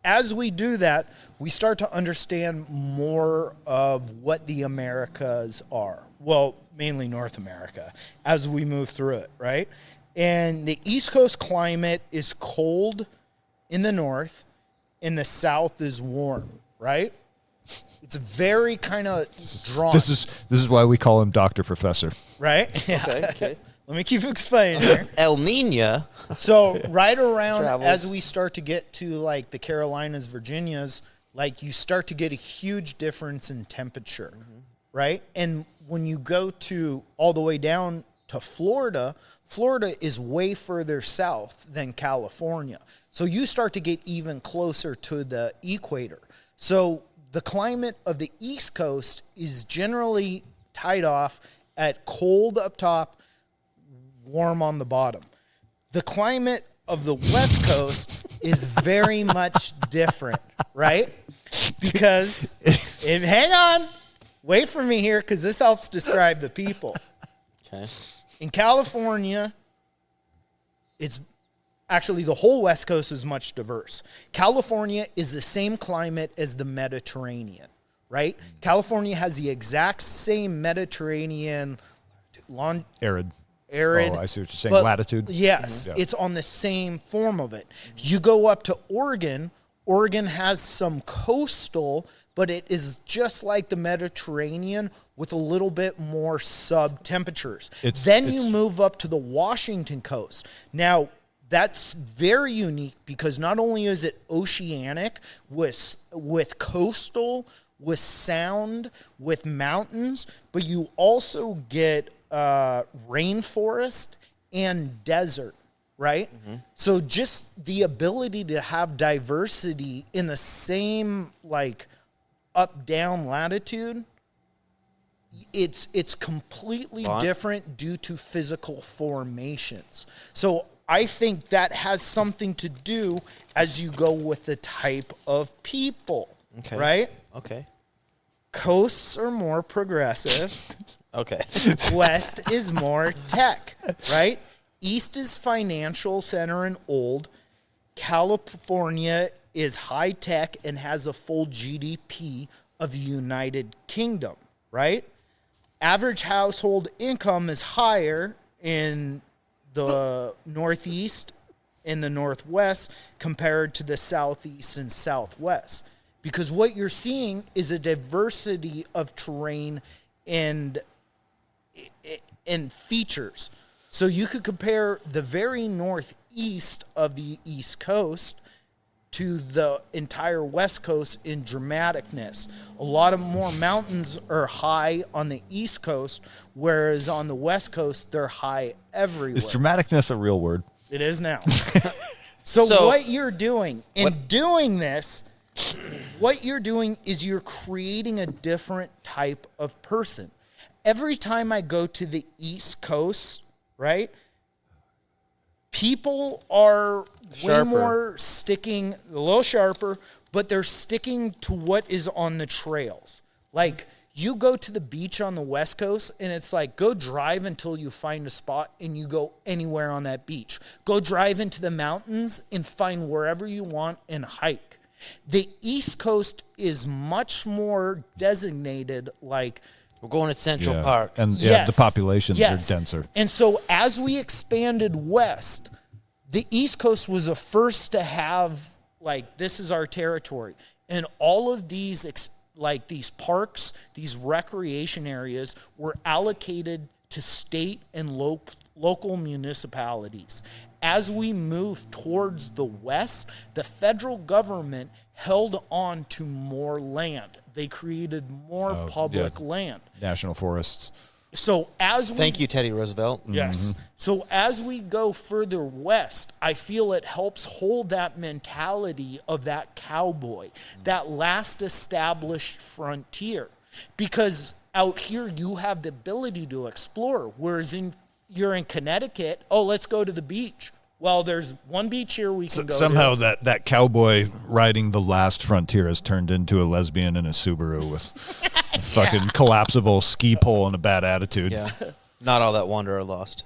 as we do that, we start to understand more of what the Americas are. Well, mainly North America, as we move through it, right? And the East Coast climate is cold in the north, and the south is warm, right? It's very kind of drawn. This is why we call him Dr. Professor. Right? Okay. Let me keep explaining here. El Nino. So right around Travels. as we start to get to like the Carolinas, Virginias, like you start to get a huge difference in temperature, right? And when you go to all the way down to Florida, Florida is way further south than California. So you start to get even closer to the equator. So the climate of the East Coast is generally tied off at cold up top, warm on the bottom. The climate of the West Coast is very much different, right? Because, and hang on, wait for me here because this helps describe the people. Okay. In California, it's actually the whole West Coast is much diverse. California is the same climate as the Mediterranean, right? California has the exact same Mediterranean Arid. arid. Oh, I see what you're saying. Latitude. Yes, it's on the same form of it. You go up to Oregon. Oregon has some coastal, but it is just like the Mediterranean with a little bit more sub-temperatures. Then you move up to the Washington coast. Now, that's very unique because not only is it oceanic with coastal, with sound, with mountains, but you also get rainforest and desert, right? So just the ability to have diversity in the same like up-down latitude, it's completely different due to physical formations. So I think that has something to do as you go with the type of people, right? Okay. Coasts are more progressive. Okay. West is more tech, right? East is financial center and old. California is high tech and has a full GDP of the United Kingdom, right? Average household income is higher in the Northeast and the Northwest compared to the Southeast and Southwest. Because what you're seeing is a diversity of terrain and features. So you could compare the very northeast of the East Coast to the entire West Coast in dramaticness. A lot of more mountains are high on the East Coast, whereas on the West Coast, they're high everywhere. Is dramaticness a real word? It is now. So what you're doing doing this, what you're doing is you're creating a different type of person. Every time I go to the East Coast, right, people are way more sticking, a little sharper, but they're sticking to what is on the trails. Like, you go to the beach on the West Coast, and it's like, go drive until you find a spot, and you go anywhere on that beach. Go drive into the mountains and find wherever you want and hike. The East Coast is much more designated, like, we're going to Central Park. And the populations are denser. And so as we expanded west, the East Coast was the first to have, like, this is our territory. And all of these, these parks, these recreation areas were allocated to state and local municipalities. As we moved towards the west, the federal government held on to more land. They created more public land. National forests. So as we... Thank you, Teddy Roosevelt. Yes. So as we go further west, I feel it helps hold that mentality of that cowboy, that last established frontier. Because out here, you have the ability to explore, whereas you're in Connecticut, let's go to the beach. Well, there's one beach here we can go somehow to. that cowboy riding the last frontier has turned into a lesbian in a Subaru with a fucking collapsible ski pole and a bad attitude. Yeah. Not all that wanderer lost.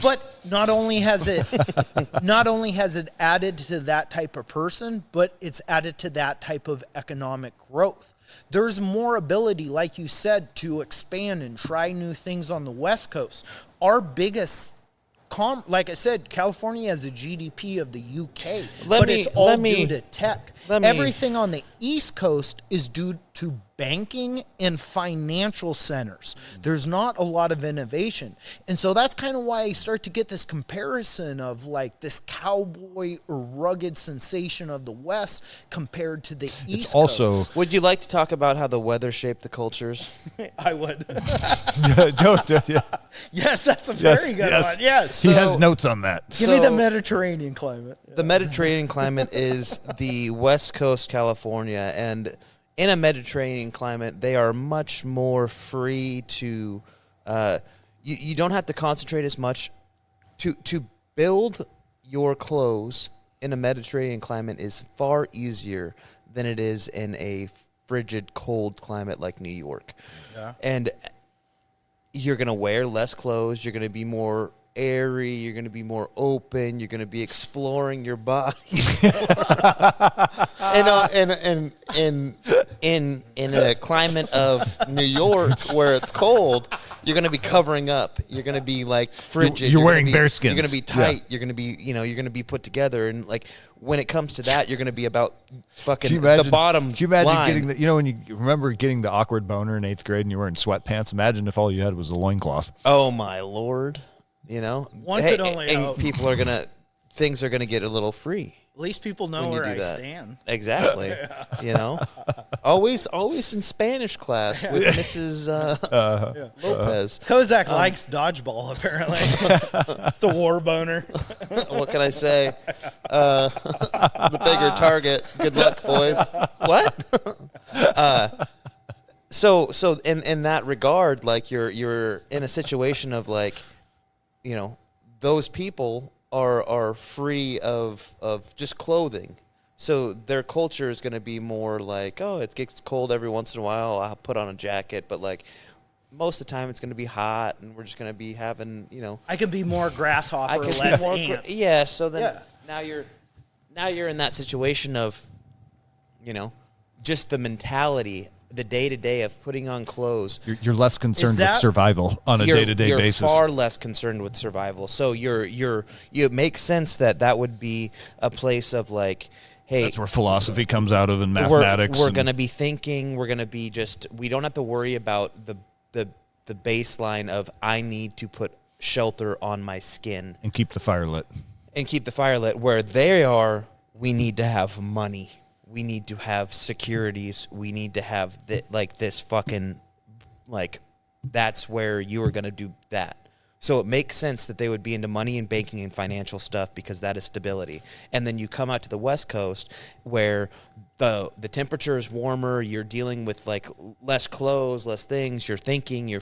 But not only has it added to that type of person, but it's added to that type of economic growth. There's more ability, like you said, to expand and try new things on the West Coast. Our biggest like I said, California has a GDP of the UK, it's all due to tech. Everything on the East Coast is due to banking and financial centers. There's not a lot of innovation. And so that's kind of why I start to get this comparison of like this cowboy or rugged sensation of the West compared to the East Coast. Would you like to talk about how the weather shaped the cultures? I would. Yeah. Yes, that's a very good one. Yes. He has notes on that. Give me the Mediterranean climate. The Mediterranean climate is the West Coast California, and in a Mediterranean climate, they are much more free to. You don't have to concentrate as much. To build your clothes in a Mediterranean climate is far easier than it is in a frigid, cold climate like New York. Yeah. And you're going to wear less clothes. You're going to be more airy. You're going to be more open. You're going to be exploring your body. In a climate of New York where it's cold, you're going to be covering up. You're going to be like frigid. You're wearing bearskins. You're going to be tight. Yeah. You're going to be, you're going to be put together. And like when it comes to that, you're going to be about fucking the bottom. Can you imagine line. getting the, when you remember getting the awkward boner in 8th grade and you're wearing sweatpants? Imagine if all you had was a loincloth. Oh my Lord. One could only hope. People things are going to get a little free. At least people know where I stand. Exactly. Always in Spanish class with Mrs. Lopez. Kozak likes dodgeball, apparently. It's a war boner. What can I say? The bigger target. Good luck, boys. What? So in that regard, like you're in a situation of like, those people are free of just clothing. So their culture is going to be more like, oh, it gets cold every once in a while, I'll put on a jacket, but like most of the time it's going to be hot and we're just going to be having, I can be more grasshopper, less ant. Yeah, so then now you're in that situation of, just the mentality, the day-to-day of putting on clothes. You're less concerned with survival on a day-to-day basis. You're far less concerned with survival. So it makes sense that would be a place of like, hey, that's where philosophy comes out of, and mathematics. We're going to be thinking. We're going to be we don't have to worry about the baseline of I need to put shelter on my skin and keep the fire lit. Where they are, we need to have money. We need to have securities. We need to have this fucking, that's where you are going to do that. So it makes sense that they would be into money and banking and financial stuff because that is stability. And then you come out to the West Coast where the temperature is warmer. You're dealing with less clothes, less things. You're thinking. You're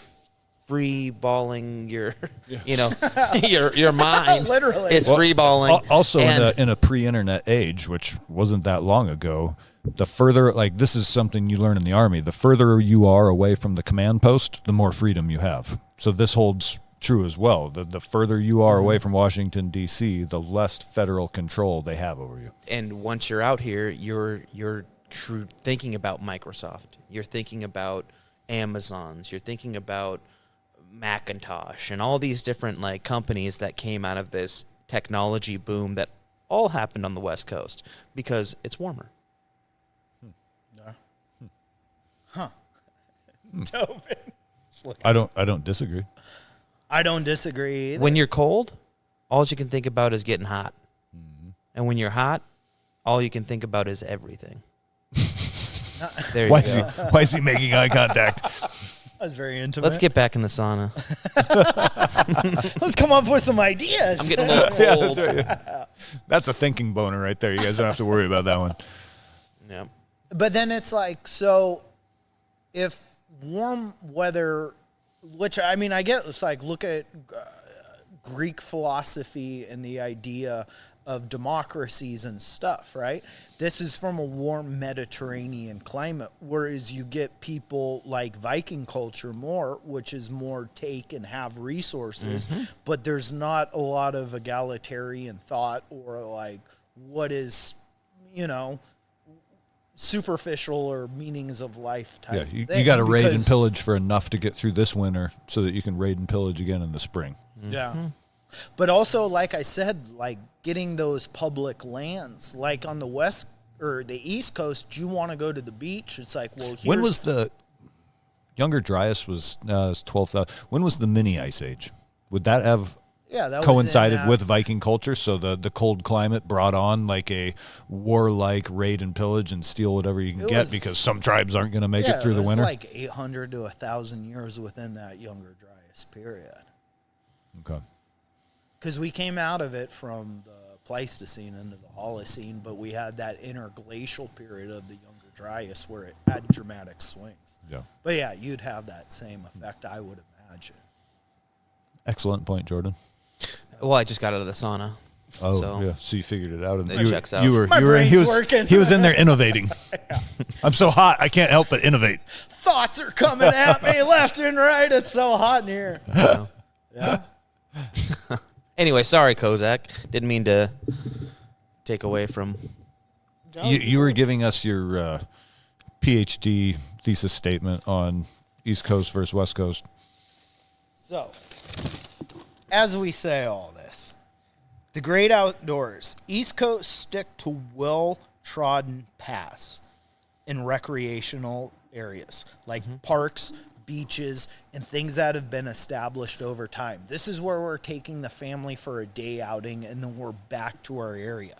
free balling your your mind literally is free balling. Also, in a pre-internet age, which wasn't that long ago, the further, this is something you learn in the Army, the further you are away from the command post, the more freedom you have. So this holds true as well. The further you are away from Washington, D.C., the less federal control they have over you. And once you're out here, you're thinking about Microsoft. You're thinking about Amazons. You're thinking about Macintosh and all these different companies that came out of this technology boom that all happened on the West Coast because it's warmer. Tobin. I don't disagree. I don't disagree either. When you're cold, all you can think about is getting hot. Mm-hmm. And when you're hot, all you can think about is everything. There you go. Why is he making eye contact? That's very intimate. Let's get back in the sauna. Let's come up with some ideas. I'm getting a little cold. That's a thinking boner right there. You guys don't have to worry about that one. Yeah. But then it's so if warm weather, which I get, it's look at Greek philosophy and the idea of democracies and stuff, right? This is from a warm Mediterranean climate, whereas you get people like Viking culture more, which is more take and have resources, but there's not a lot of egalitarian thought or what is, superficial or meanings of life type. Yeah, you got to raid and pillage for enough to get through this winter so that you can raid and pillage again in the spring. Yeah. But also, like I said, like getting those public lands, like on the west or the east coast, you want to go to the beach. It's like, well, here's, when was the Younger Dryas was 12,000? When was the mini ice age? Would that have that coincided with Viking culture? So the cold climate brought on like a warlike raid and pillage and steal whatever you can get because some tribes aren't going to make it through the winter. Like 800 to 1,000 years within that Younger Dryas period. Okay. Because we came out of it from the Pleistocene into the Holocene, but we had that interglacial period of the Younger Dryas where it had dramatic swings. Yeah. But yeah, you'd have that same effect, I would imagine. Excellent point, Jordan. Well, I just got out of the sauna. Oh, yeah. So you figured it out. And It checks out. He was in there innovating. Yeah. I'm so hot, I can't help but innovate. Thoughts are coming at me left and right. It's so hot in here. Yeah. Anyway, sorry, Kozak. Didn't mean to take away from... You were giving us your PhD thesis statement on East Coast versus West Coast. So, as we say all this, the great outdoors, East Coast stick to well-trodden paths in recreational areas like parks, beaches, and things that have been established over time. This is where we're taking the family for a day outing, and then we're back to our area.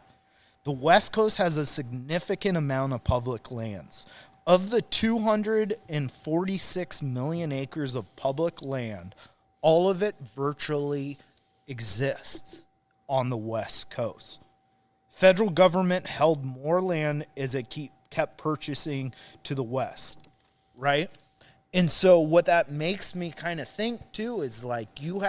The West Coast has a significant amount of public lands. Of the 246 million acres of public land, all of it virtually exists on the West Coast. Federal government held more land as it kept purchasing to the West, right? And so what that makes me kind of think too is like you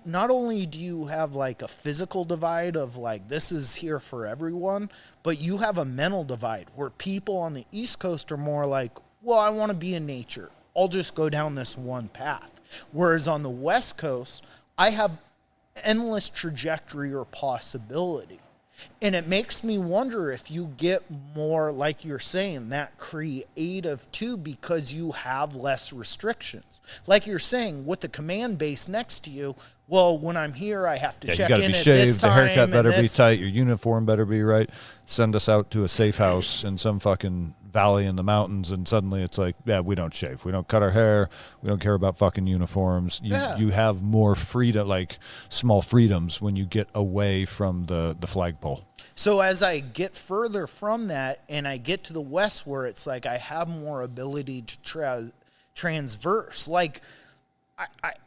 not only do you have like a physical divide of like this is here for everyone, but you have a mental divide where people on the East Coast are more like, well, I want to be in nature. I'll just go down this one path. Whereas on the West Coast, I have endless trajectory or possibility. And it makes me wonder if you get more, like you're saying, that creative too, because you have less restrictions. Like you're saying, with the command base next to you, well, when I'm here, I have to check in at this time. The haircut better be tight. Your uniform better be right. Send us out to a safe house in some fucking valley in the mountains, and suddenly it's like, yeah, we don't shave. We don't cut our hair. We don't care about fucking uniforms. You have more freedom, like small freedoms when you get away from the flagpole. So as I get further from that and I get to the West where it's like I have more ability to transverse, like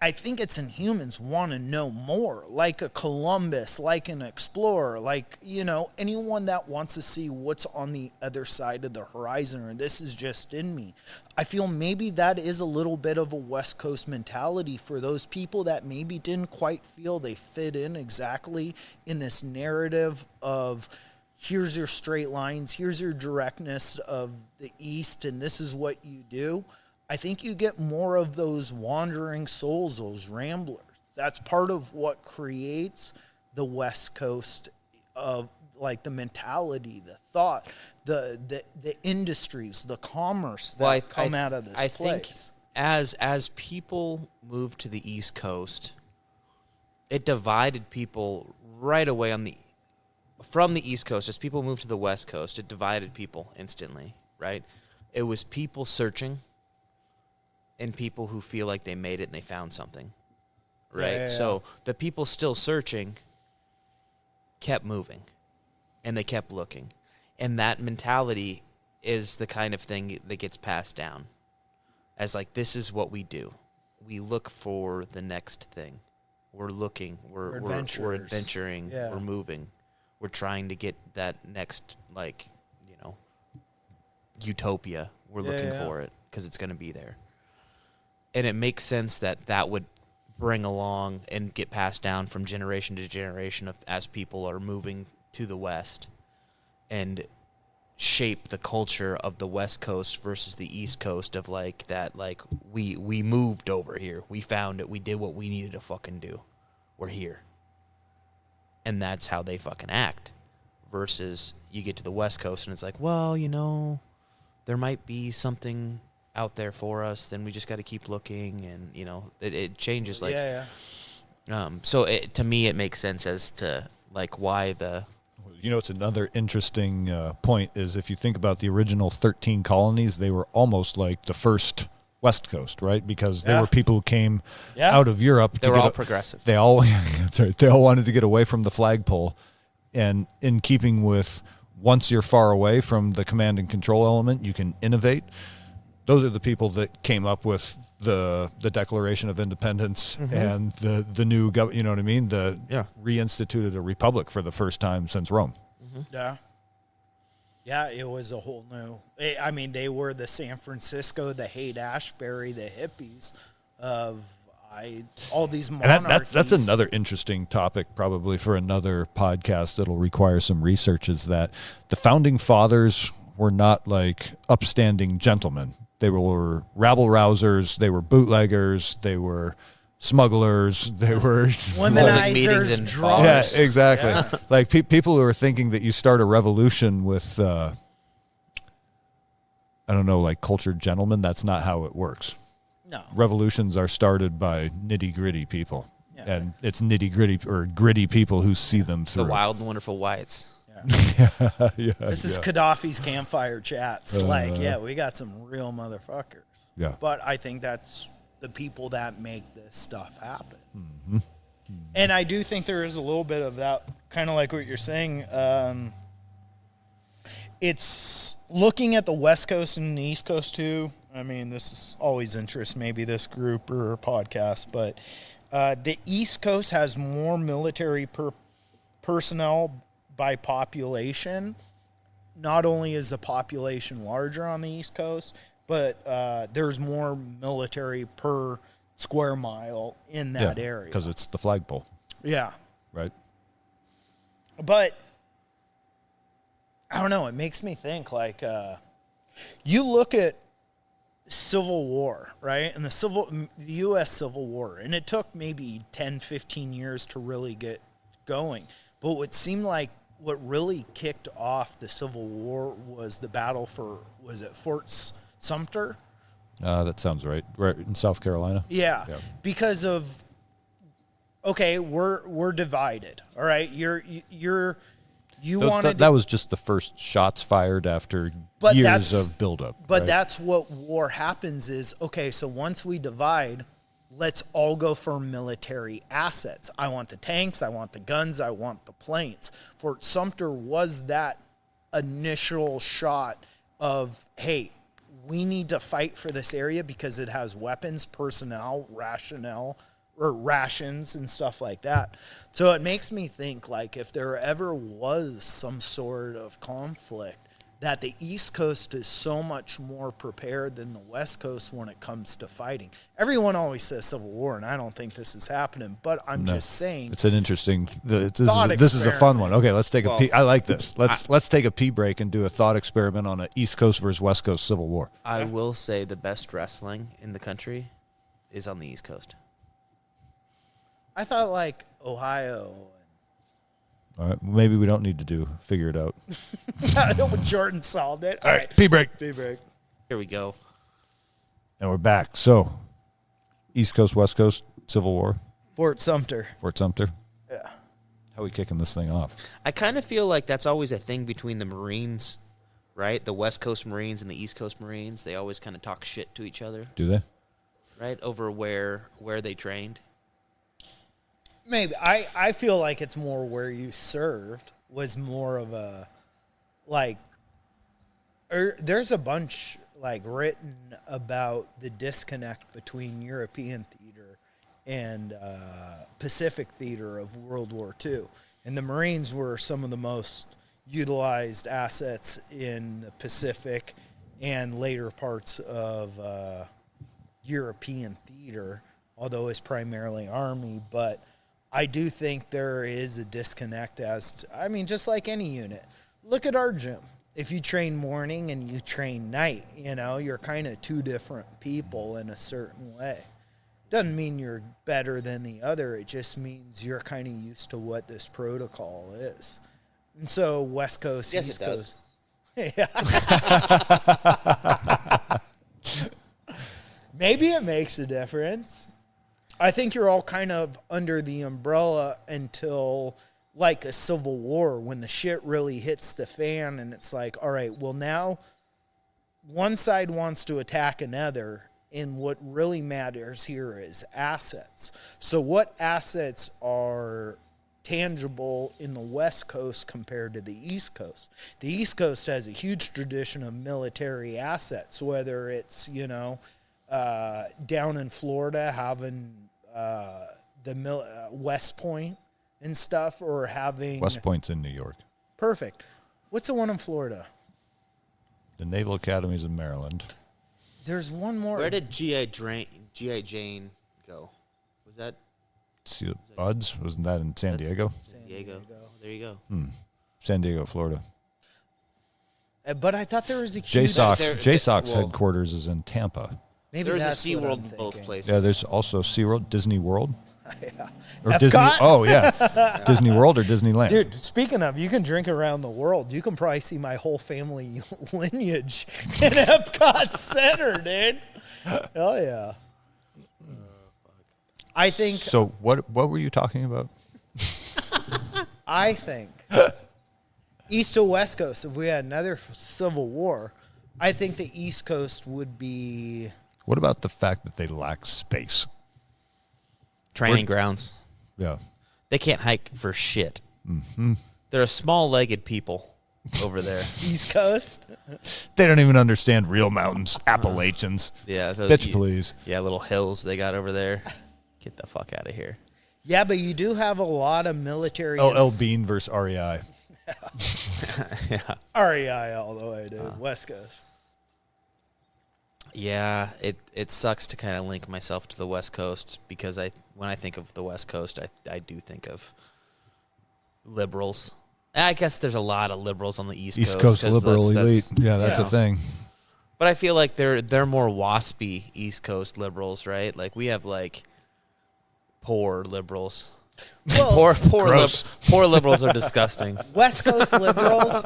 I think it's in humans want to know more, like a Columbus, like an explorer, like, you know, anyone that wants to see what's on the other side of the horizon, or this is just in me. I feel maybe that is a little bit of a West Coast mentality for those people that maybe didn't quite feel they fit in exactly in this narrative of here's your straight lines, here's your directness of the East, and this is what you do. I think you get more of those wandering souls, those ramblers. That's part of what creates the West Coast of like the mentality, the thought, the industries, the commerce that come out of this place. I think as people moved to the East Coast, it divided people right away from the East Coast. As people moved to the West Coast, it divided people instantly, right? It was people searching and people who feel like they made it and they found something, right? Yeah. So the people still searching kept moving, and they kept looking. And that mentality is the kind of thing that gets passed down as like, this is what we do. We look for the next thing. We're looking. We're adventuring. Yeah. We're moving. We're trying to get that next, like, you know, utopia. We're looking for it because it's going to be there. And it makes sense that would bring along and get passed down from generation to generation as people are moving to the West and shape the culture of the West Coast versus the East Coast of like that, like we moved over here. We found it. We did what we needed to fucking do. We're here. And that's how they fucking act versus you get to the West Coast and it's like, well, you know, there might be something out there for us, then we just got to keep looking, and you know it changes. Like So to me, it makes sense as to like why the. You know, it's another interesting point is if you think about the original 13 colonies, they were almost like the first West Coast, right? Because they were people who came out of Europe. They were all progressive. They all, that's right. They all wanted to get away from the flagpole, and in keeping with once you're far away from the command and control element, you can innovate. Those are the people that came up with the Declaration of Independence and the new government. You know what I mean? Reinstituted a republic for the first time since Rome. Yeah, it was a whole new. I mean, they were the San Francisco, the Haight-Ashbury, the hippies of all these monarchies. And that's another interesting topic, probably for another podcast that'll require some research. Is that the founding fathers were not like upstanding gentlemen. They were rabble-rousers, they were bootleggers, they were smugglers, they were... Womanizers, drunks. Yeah, exactly. Yeah. Like people who are thinking that you start a revolution with, I don't know, like cultured gentlemen, that's not how it works. No. Revolutions are started by nitty-gritty people. Yeah. And it's nitty-gritty or gritty people who see them through. The wild and wonderful whites. This is Gaddafi's campfire chats. We got some real motherfuckers. Yeah. But I think that's the people that make this stuff happen. And I do think there is a little bit of that, kind of like what you're saying. It's looking at the West Coast and the East Coast too. I mean, this is always interest, maybe this group or podcast, but the East Coast has more military personnel by population. Not only is the population larger on the East Coast, but there's more military per square mile in that area. Because it's the flagpole. Yeah. Right. But I don't know. It makes me think like you look at Civil War, right? And the U.S. Civil War, and it took maybe 10, 15 years to really get going. But what seemed like what really kicked off the Civil War was the battle for, was it Fort Sumter? That sounds right. Right in South Carolina. Yeah. Because of, okay, we're divided. All right, that was just the first shots fired after years of buildup. But that's what war happens is, okay, so once we divide, let's all go for military assets. I want the tanks, I want the guns, I want the planes. Fort Sumter was that initial shot of, hey, we need to fight for this area because it has weapons, personnel, rations and stuff like that. So it makes me think, like, if there ever was some sort of conflict, that the East Coast is so much more prepared than the West Coast when it comes to fighting. Everyone always says Civil War, and I don't think this is happening, but I'm just saying. It's an interesting, this is a fun one. Okay, let's take a pee. I like this. Let's take a pee break and do a thought experiment on an East Coast versus West Coast Civil War. I will say the best wrestling in the country is on the East Coast. I thought like Ohio. All right, maybe we don't need to figure it out. Jordan solved it. All right, pee break. Here we go. And we're back. So, East Coast, West Coast, Civil War. Fort Sumter. Yeah. How are we kicking this thing off? I kind of feel like that's always a thing between the Marines, right? The West Coast Marines and the East Coast Marines. They always kind of talk shit to each other. Do they? Right? Over where they trained. Maybe. I feel like it's more where you served was more of a, like, there's a bunch, like, written about the disconnect between European theater and Pacific theater of World War II. And the Marines were some of the most utilized assets in the Pacific and later parts of European theater, although it's primarily Army, but I do think there is a disconnect just like any unit. Look at our gym. If you train morning and you train night, you're kind of two different people in a certain way. Doesn't mean you're better than the other. It just means you're kind of used to what this protocol is. And so West Coast, yes, East it Coast. Does. Maybe it makes a difference. I think you're all kind of under the umbrella until like a civil war, when the shit really hits the fan and it's like, all right, well, now one side wants to attack another, and what really matters here is assets. So what assets are tangible in the West Coast compared to the East Coast? The East Coast has a huge tradition of military assets, whether it's, down in Florida having West Point and stuff, or having West Point's in New York. Perfect. What's the one in Florida? The Naval Academies in Maryland. There's one more. Where did G.I. Jane go? Was that See, Buds? Wasn't that in San Diego? San Diego. There you go. San Diego, Florida. But I thought there was a huge... JSOC's headquarters is in Tampa. Maybe there's a that's what SeaWorld I'm in both thinking. places. Yeah, there's also SeaWorld, Disney World. Yeah. Or Epcot? Disney. Oh, yeah. Disney World or Disneyland. Dude, speaking of, you can drink around the world. You can probably see my whole family lineage in Epcot Center, dude. Hell yeah. I think... So what were you talking about? I think East to West Coast, if we had another civil war, I think the East Coast would be... What about the fact that they lack space? Training grounds. Yeah. They can't hike for shit. Mm-hmm. They're a small-legged people over there. East Coast? They don't even understand real mountains, Appalachians. Yeah. Bitch, please. Yeah, little hills they got over there. Get the fuck out of here. Yeah, but you do have a lot of military... LL Bean versus REI. Yeah. REI all the way, dude. West Coast. Yeah, it sucks to kind of link myself to the West Coast, because when I think of the West Coast, I do think of liberals. I guess there's a lot of liberals on the East Coast. East Coast liberal elite. Yeah, that's Yeah. a thing. But I feel like they're more waspy East Coast liberals, right? Like we have like poor liberals. Well, Poor liberals are disgusting. West Coast liberals,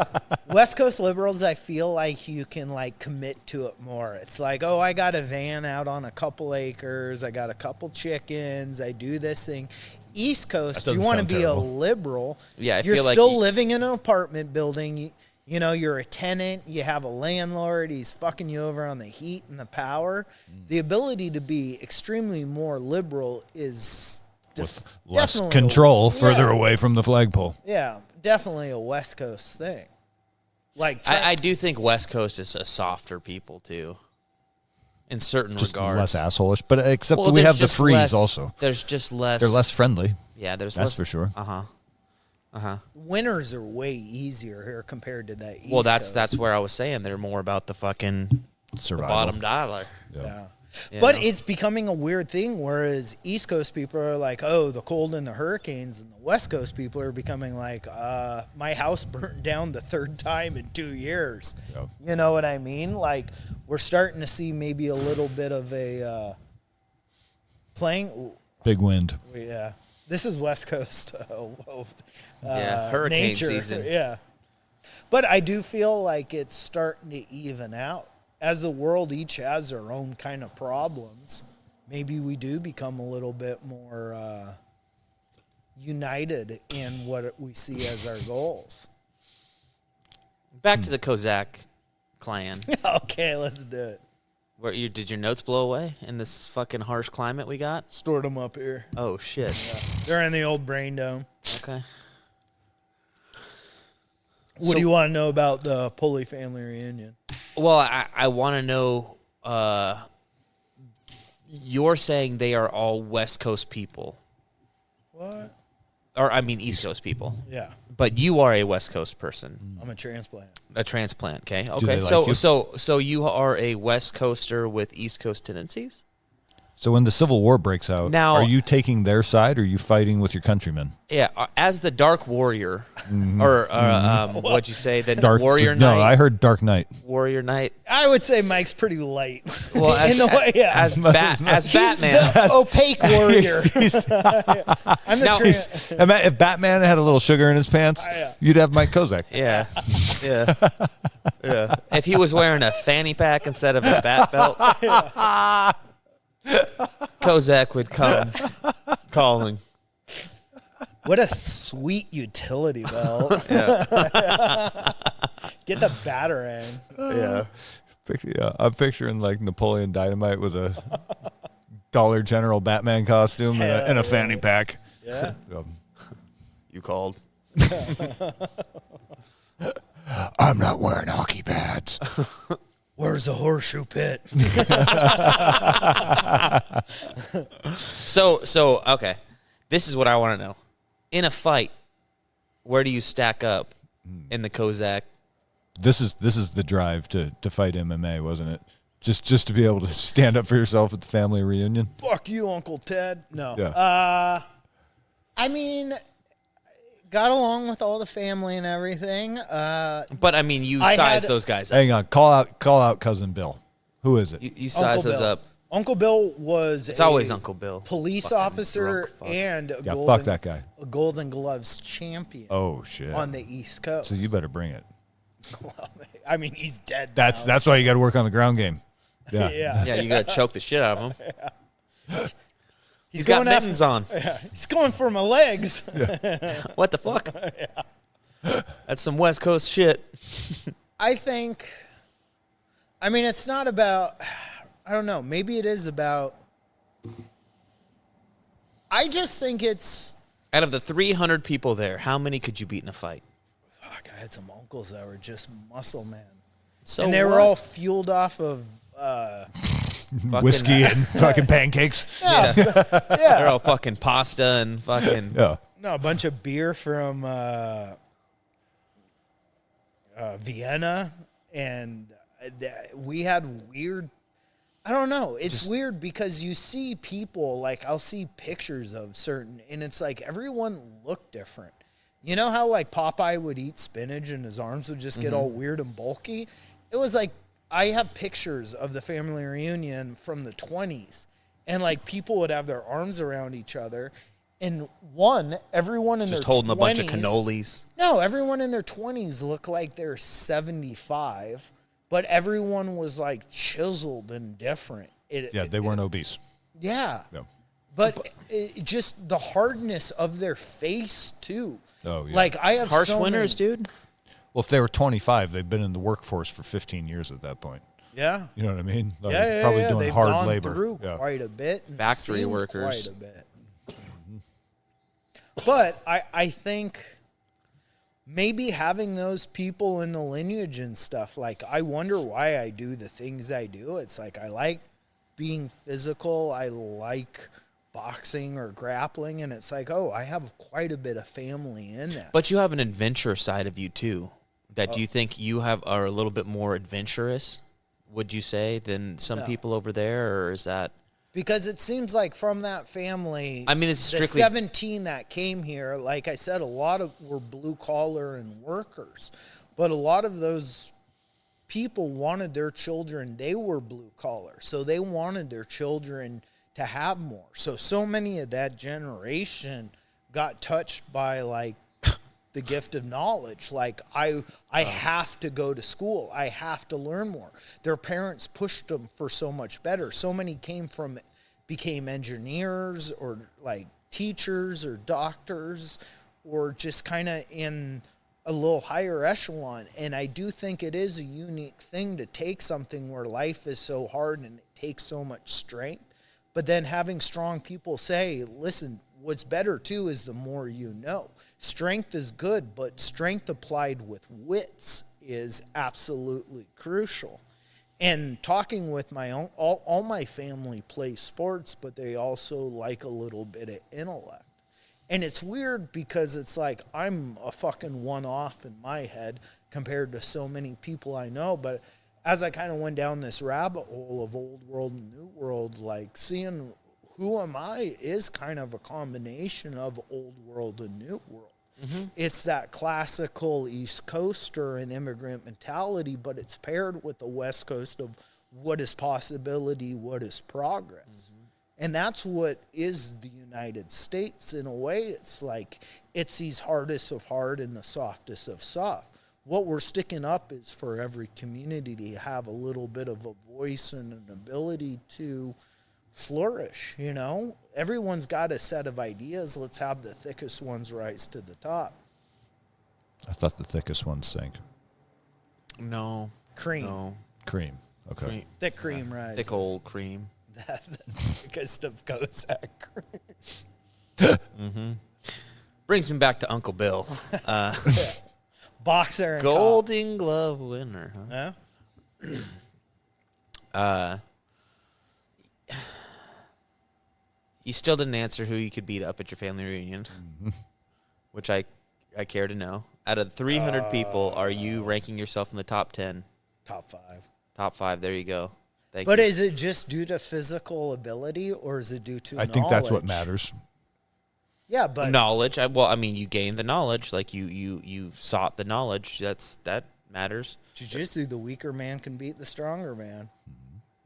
I feel like you can like commit to it more. It's like, oh, I got a van out on a couple acres. I got a couple chickens. I do this thing. East Coast, That you doesn't want to sound be terrible. a liberal. Yeah, I you're feel like still living in an apartment building. You're a tenant. You have a landlord. He's fucking you over on the heat and the power. The ability to be extremely more liberal is With less definitely control yeah. further away from the flagpole. Yeah, definitely a West Coast thing. Like I do think West Coast is a softer people too, in certain Just regards. less assholish. But except we there's have the just freeze less- also. There's just less. They're less friendly. Yeah, there's That's less. for sure. winters are way easier here compared to that. East Well, that's Coast. where I was saying they're more about the fucking Survival. bottom dollar. Yeah. You But know? it's becoming a weird thing, whereas East Coast people are like, oh, the cold and the hurricanes, and the West Coast people are becoming like, my house burned down the third time in 2 years. Yep. You know what I mean? Like, we're starting to see maybe a little bit of a Big wind. Yeah. This is West Coast Hurricane nature. season. Yeah. But I do feel like it's starting to even out. As the world each has their own kind of problems, maybe we do become a little bit more united in what we see as our goals. Back to the Kozak clan. Okay, let's do it. Did your notes blow away in this fucking harsh climate we got? Stored them up here. Oh shit. They're in the old brain dome. Okay. What do you want to know about the Pulley family reunion? Well, I want to know. You're saying they are all West Coast people, What? or I mean East Coast people. Yeah, But you are a West Coast person, I'm a transplant. a transplant. Okay. they Okay. like you? So you are a West Coaster with East Coast tendencies. So when the Civil War breaks out, Now- are you taking their side or are you fighting with your countrymen? Yeah. As the Dark Warrior, or what'd you say? The Warrior Knight. No, I heard Dark Knight. Warrior Knight. I would say Mike's pretty light. Well, as, in the way, yeah. as He's Batman. the opaque warrior. I'm the Now- If Batman had a little sugar in his pants, Yeah. you'd have Mike Kozak. Yeah, yeah, yeah. If he was wearing a fanny pack instead of a bat belt, Kozak would come calling. What a sweet utility belt. Get the batarang. Yeah. Yeah, I'm picturing like Napoleon Dynamite with a Dollar General Batman costume and a fanny pack. Yeah. You called. I'm not wearing hockey pads. Where's the horseshoe pit? So okay. This is what I want to know. In a fight, where do you stack up in the Kozak? This is the drive to fight MMA, wasn't it? Just to be able to stand up for yourself at the family reunion. Fuck you, Uncle Ted. No. Yeah. I mean, got along with all the family and everything. But I mean, you I size had- those guys up. Hang on, call out cousin Bill. Who is it? You size Uncle us Bill. up. Uncle Bill was It's always Uncle Bill. police Fucking officer drunk fuck. and Yeah, fuck that guy. a Golden Gloves champion Oh shit. on the East Coast. So you better bring it. Well, I mean, he's dead. That's now, why you got to work on the ground game. Yeah. Yeah. Yeah, you gotta choke the shit out of him. He's got going after- mittens on. He's going for my legs. What the fuck? That's some West Coast shit. I think, I mean, it's not about, I don't know, maybe it is about, I just think it's, Out of the 300 people there, how many could you beat in a fight? fuck, I had some uncles that were just muscle man. So And they were what? all fueled off of, Whiskey and fucking pancakes. They're all fucking pasta and fucking. Yeah. no, a bunch of beer from Vienna. And we had weird, I don't know. It's weird because you see people, like I'll see pictures of certain, and it's like everyone looked different. You know how like Popeye would eat spinach and his arms would just get all weird and bulky? It was like, I have pictures of the family reunion from the 20s, and like people would have their arms around each other. And everyone in Just their holding 20s, a bunch of cannolis. no, everyone in their 20s looked like they're 75, but everyone was like chiseled and different. Yeah, they weren't obese. Yeah. No. But just the hardness of their face, too. Oh, yeah. Like, I have Harsh so winters, many, dude. Well, if they were 25, they've been in the workforce for 15 years at that point. Yeah. You know what I mean? Like, Yeah, probably yeah. doing They've hard gone labor. through Yeah. quite a bit. And Factory seen workers. Quite a bit. But I think maybe having those people in the lineage and stuff, like, I wonder why I do the things I do. It's like I like being physical. I like boxing or grappling. And it's like, oh, I have quite a bit of family in that. But you have an adventure side of you, too. That do you think you are a little bit more adventurous, would you say, than some people over there? Or is that... Because it seems like from that family, I mean, it's the strictly- 17 that came here, like I said, a lot of were blue collar and workers. But a lot of those people wanted their children, they were blue collar. So they wanted their children to have more. So many of that generation got touched by like the gift of knowledge. Like I have to go to school. I have to learn more. Their parents pushed them for so much better. So many became engineers or like teachers or doctors or just kind of in a little higher echelon. And I do think it is a unique thing to take something where life is so hard and it takes so much strength, but then having strong people say, listen, what's better too is the more you know. Strength is good, but strength applied with wits is absolutely crucial. And talking with my own, all my family play sports, but they also like a little bit of intellect. And it's weird because it's like I'm a fucking one-off in my head compared to so many people I know. But as I kind of went down this rabbit hole of old world and new world, like seeing who am I is kind of a combination of old world and new world. Mm-hmm. It's that classical East Coaster and immigrant mentality, but it's paired with the West Coast of what is possibility, what is progress. Mm-hmm. And that's what is the United States in a way. It's like it's these hardest of hard and the softest of soft. What we're sticking up is for every community to have a little bit of a voice and an ability to flourish, you know? Everyone's got a set of ideas. Let's have the thickest ones rise to the top. I thought the thickest ones sank. No. Cream. No. Cream. Okay. Cream. Thick cream rises. Thick old cream. The thickest of Kozak cream. Mm-hmm. Brings me back to Uncle Bill. Boxer and Golden Glove winner. Huh? Yeah? You still didn't answer who you could beat up at your family reunion, which I care to know. Out of 300 people, are you ranking yourself in the top 10? Top 5. Top 5, there you go. Thank But you. is it just due to physical ability, or is it due to I think that's what matters. Yeah, but Knowledge. You gained the knowledge. Like you sought the knowledge. That matters. jiu-jitsu, the weaker man can beat the stronger man.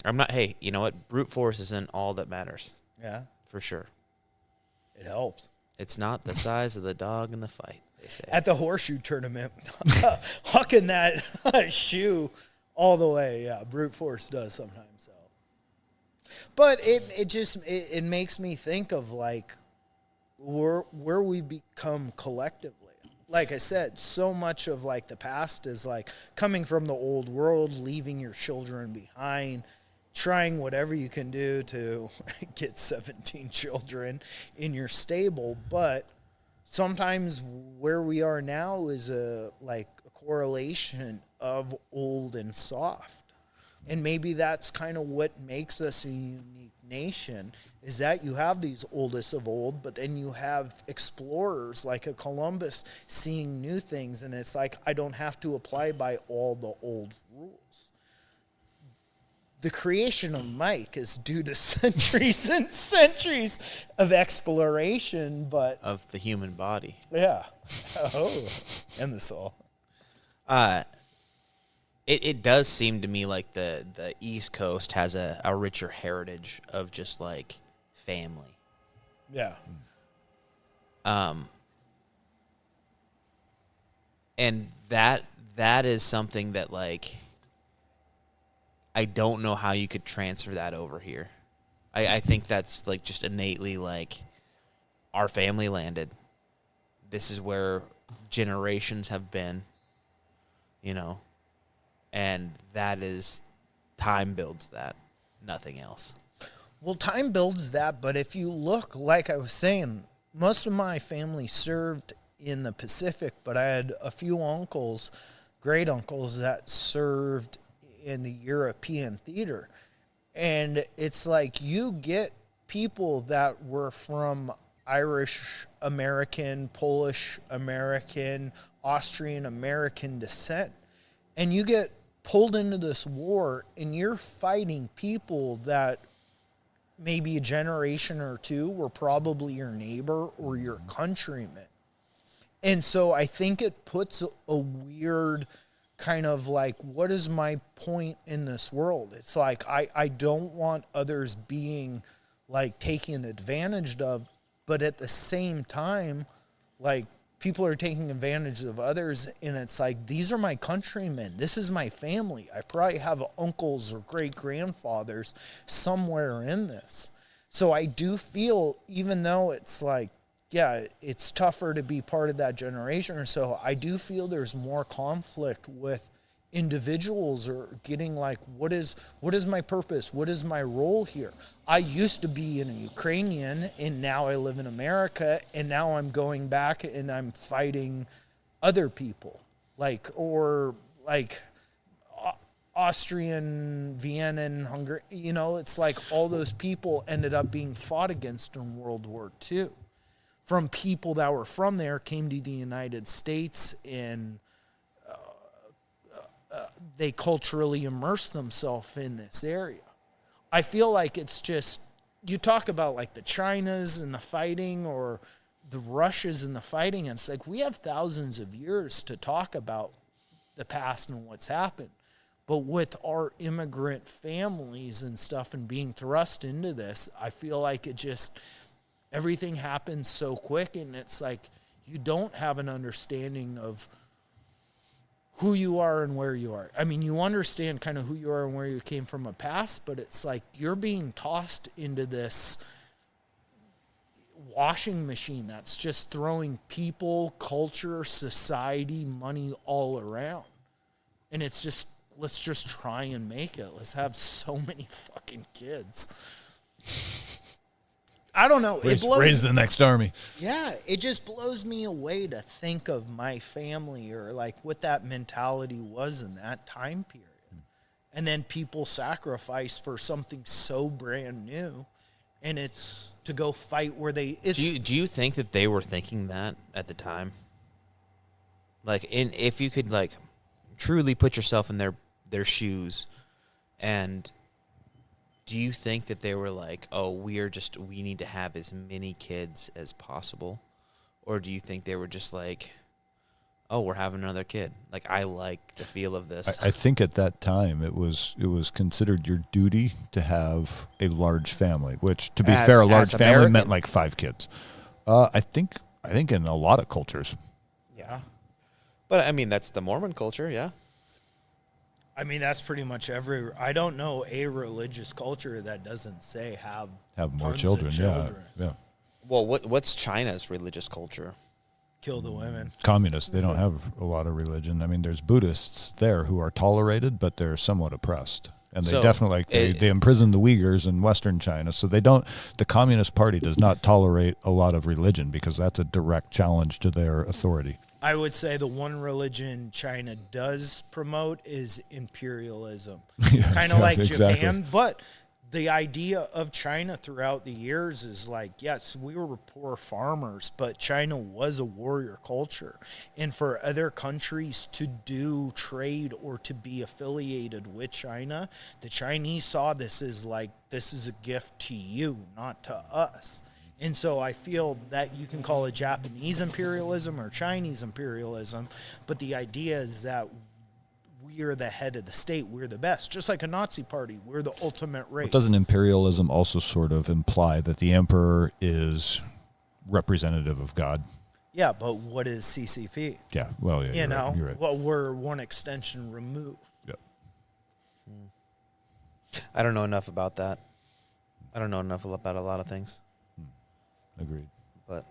I'm not. Hey, you know what? Brute force isn't all that matters. Yeah, For sure. it helps. It's not the size of the dog in the fight, they say. At the horseshoe tournament, hucking that shoe all the way. Yeah, brute force does sometimes help. But it makes me think of like where we become collectively. Like I said, so much of like the past is like coming from the old world, leaving your children behind, trying whatever you can do to get 17 children in your stable. But sometimes where we are now is a correlation of old and soft. And maybe that's kind of what makes us a unique nation, is that you have these oldest of old, but then you have explorers like a Columbus seeing new things, and it's like, I don't have to apply by all the old rules. The creation of Mike is due to centuries and centuries of exploration, but... Of the human body. Yeah. Oh, and the soul. It does seem to me like the East Coast has a richer heritage of just like family. Yeah. And that is something that like I don't know how you could transfer that over here. I think that's like just innately like our family landed. This is where generations have been, you know. And that is, time builds that, nothing else. Well, time builds that, but if you look, like I was saying, most of my family served in the Pacific, but I had a few uncles, great uncles, that served in the European theater. And it's like you get people that were from Irish American, Polish American, Austrian American descent, and you get pulled into this war, and you're fighting people that maybe a generation or two were probably your neighbor or your countryman. And so I think it puts a weird kind of like, what is my point in this world? It's like, I don't want others being like taken advantage of, but at the same time, like, people are taking advantage of others, and it's like, these are my countrymen. This is my family. I probably have uncles or great-grandfathers somewhere in this. So I do feel, even though it's like, yeah, it's tougher to be part of that generation or so, I do feel there's more conflict with individuals or getting like, what is my purpose? What is my role here? I used to be a Ukrainian, and now I live in America, and now I'm going back and I'm fighting other people, Austrian, Vienna, Hungary. You know, it's like all those people ended up being fought against in World War II. From people that were from there, came to the United States, and they culturally immerse themselves in this area. I feel like it's just, you talk about like the Chinas and the fighting, or the Russias and the fighting, and it's like, we have thousands of years to talk about the past and what's happened. But with our immigrant families and stuff and being thrust into this, I feel like it just, everything happens so quick, and it's like you don't have an understanding of who you are and where you are. I mean, you understand kind of who you are and where you came from a past, but it's like you're being tossed into this washing machine that's just throwing people, culture, society, money all around. And it's just, let's just try and make it. Let's have so many fucking kids. I don't know. Raise the next army. Yeah, it just blows me away to think of my family or like what that mentality was in that time period. And then people sacrifice for something so brand new, and it's to go fight where they. Do you think that they were thinking that at the time? Like, if you could like truly put yourself in their shoes, and do you think that they were like, oh, we need to have as many kids as possible? Or do you think they were just like, oh, we're having another kid? Like, I like the feel of this. I think at that time it was considered your duty to have a large family, which, to be fair, a large family American? meant like 5 kids. I think in a lot of cultures. Yeah. But, I mean, that's the Mormon culture, yeah. I mean, that's pretty much I don't know a religious culture that doesn't say have more tons of children. Yeah. Well, what's China's religious culture? Kill the women. Communists, they don't have a lot of religion. I mean, there's Buddhists there who are tolerated, but they're somewhat oppressed. And they definitely, they imprison the Uyghurs in Western China. So the Communist Party does not tolerate a lot of religion because that's a direct challenge to their authority. I would say the one religion China does promote is imperialism. Kind of like exactly. Japan, but the idea of China throughout the years is like, yes, we were poor farmers, but China was a warrior culture. And for other countries to do trade or to be affiliated with China, the Chinese saw this as like, this is a gift to you, not to us. And so I feel that you can call it Japanese imperialism or Chinese imperialism, but the idea is that we are the head of the state. We're the best. Just like a Nazi party. We're the ultimate race. But doesn't imperialism also sort of imply that the emperor is representative of God? Yeah, but what is CCP? Yeah, well, yeah, you're right. Well, we're one extension removed. Yeah. I don't know enough about that. I don't know enough about a lot of things. Agreed. But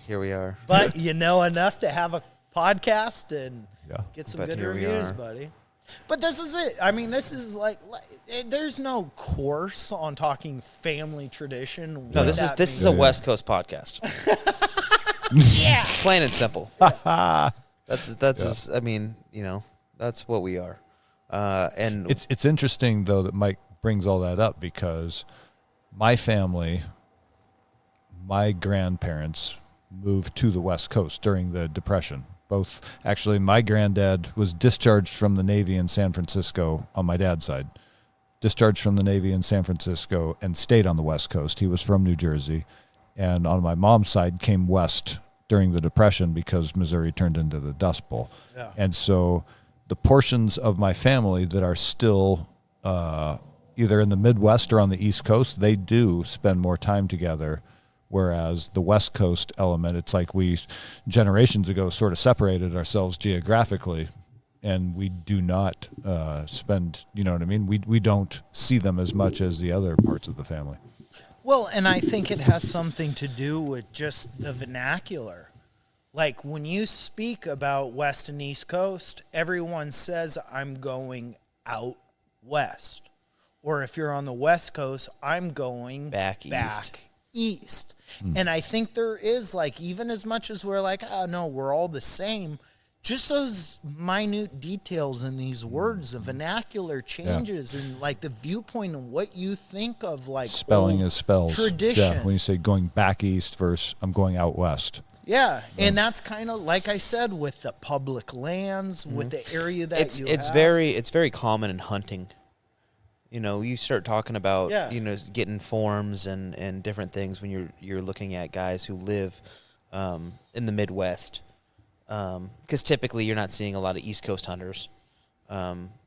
here we are. But you know enough to have a podcast and get some good reviews, buddy. But this is it. I mean, this is like there's no course on talking family tradition. No, this is a West Coast podcast. Yeah. Plain and simple. Yeah. That's I mean, you know, that's what we are. And it's interesting though that Mike brings all that up because my family, my grandparents moved to the West Coast during the Depression. Both, actually, my granddad was discharged from the Navy in San Francisco on my dad's side. Discharged from the Navy in San Francisco and stayed on the West Coast. He was from New Jersey. And on my mom's side came west during the Depression because Missouri turned into the Dust Bowl. Yeah. And so the portions of my family that are still either in the Midwest or on the East Coast, they do spend more time together. Whereas the West Coast element, it's like we generations ago sort of separated ourselves geographically, and we do not spend, you know what I mean? We don't see them as much as the other parts of the family. Well, and I think it has something to do with just the vernacular. Like when you speak about West and East Coast, everyone says, I'm going out west. Or if you're on the West Coast, I'm going back east. And I think there is, like, even as much as we're like, oh no, we're all the same, just those minute details in these words, the vernacular changes and like the viewpoint and what you think of, like spelling is spells. Tradition. Yeah, when you say going back east versus I'm going out west. Yeah, and that's kind of like I said with the public lands, with the area that it's very common in hunting. You know, you start talking about, you know, getting forms and different things when you're looking at guys who live in the Midwest. Because typically you're not seeing a lot of East Coast hunters,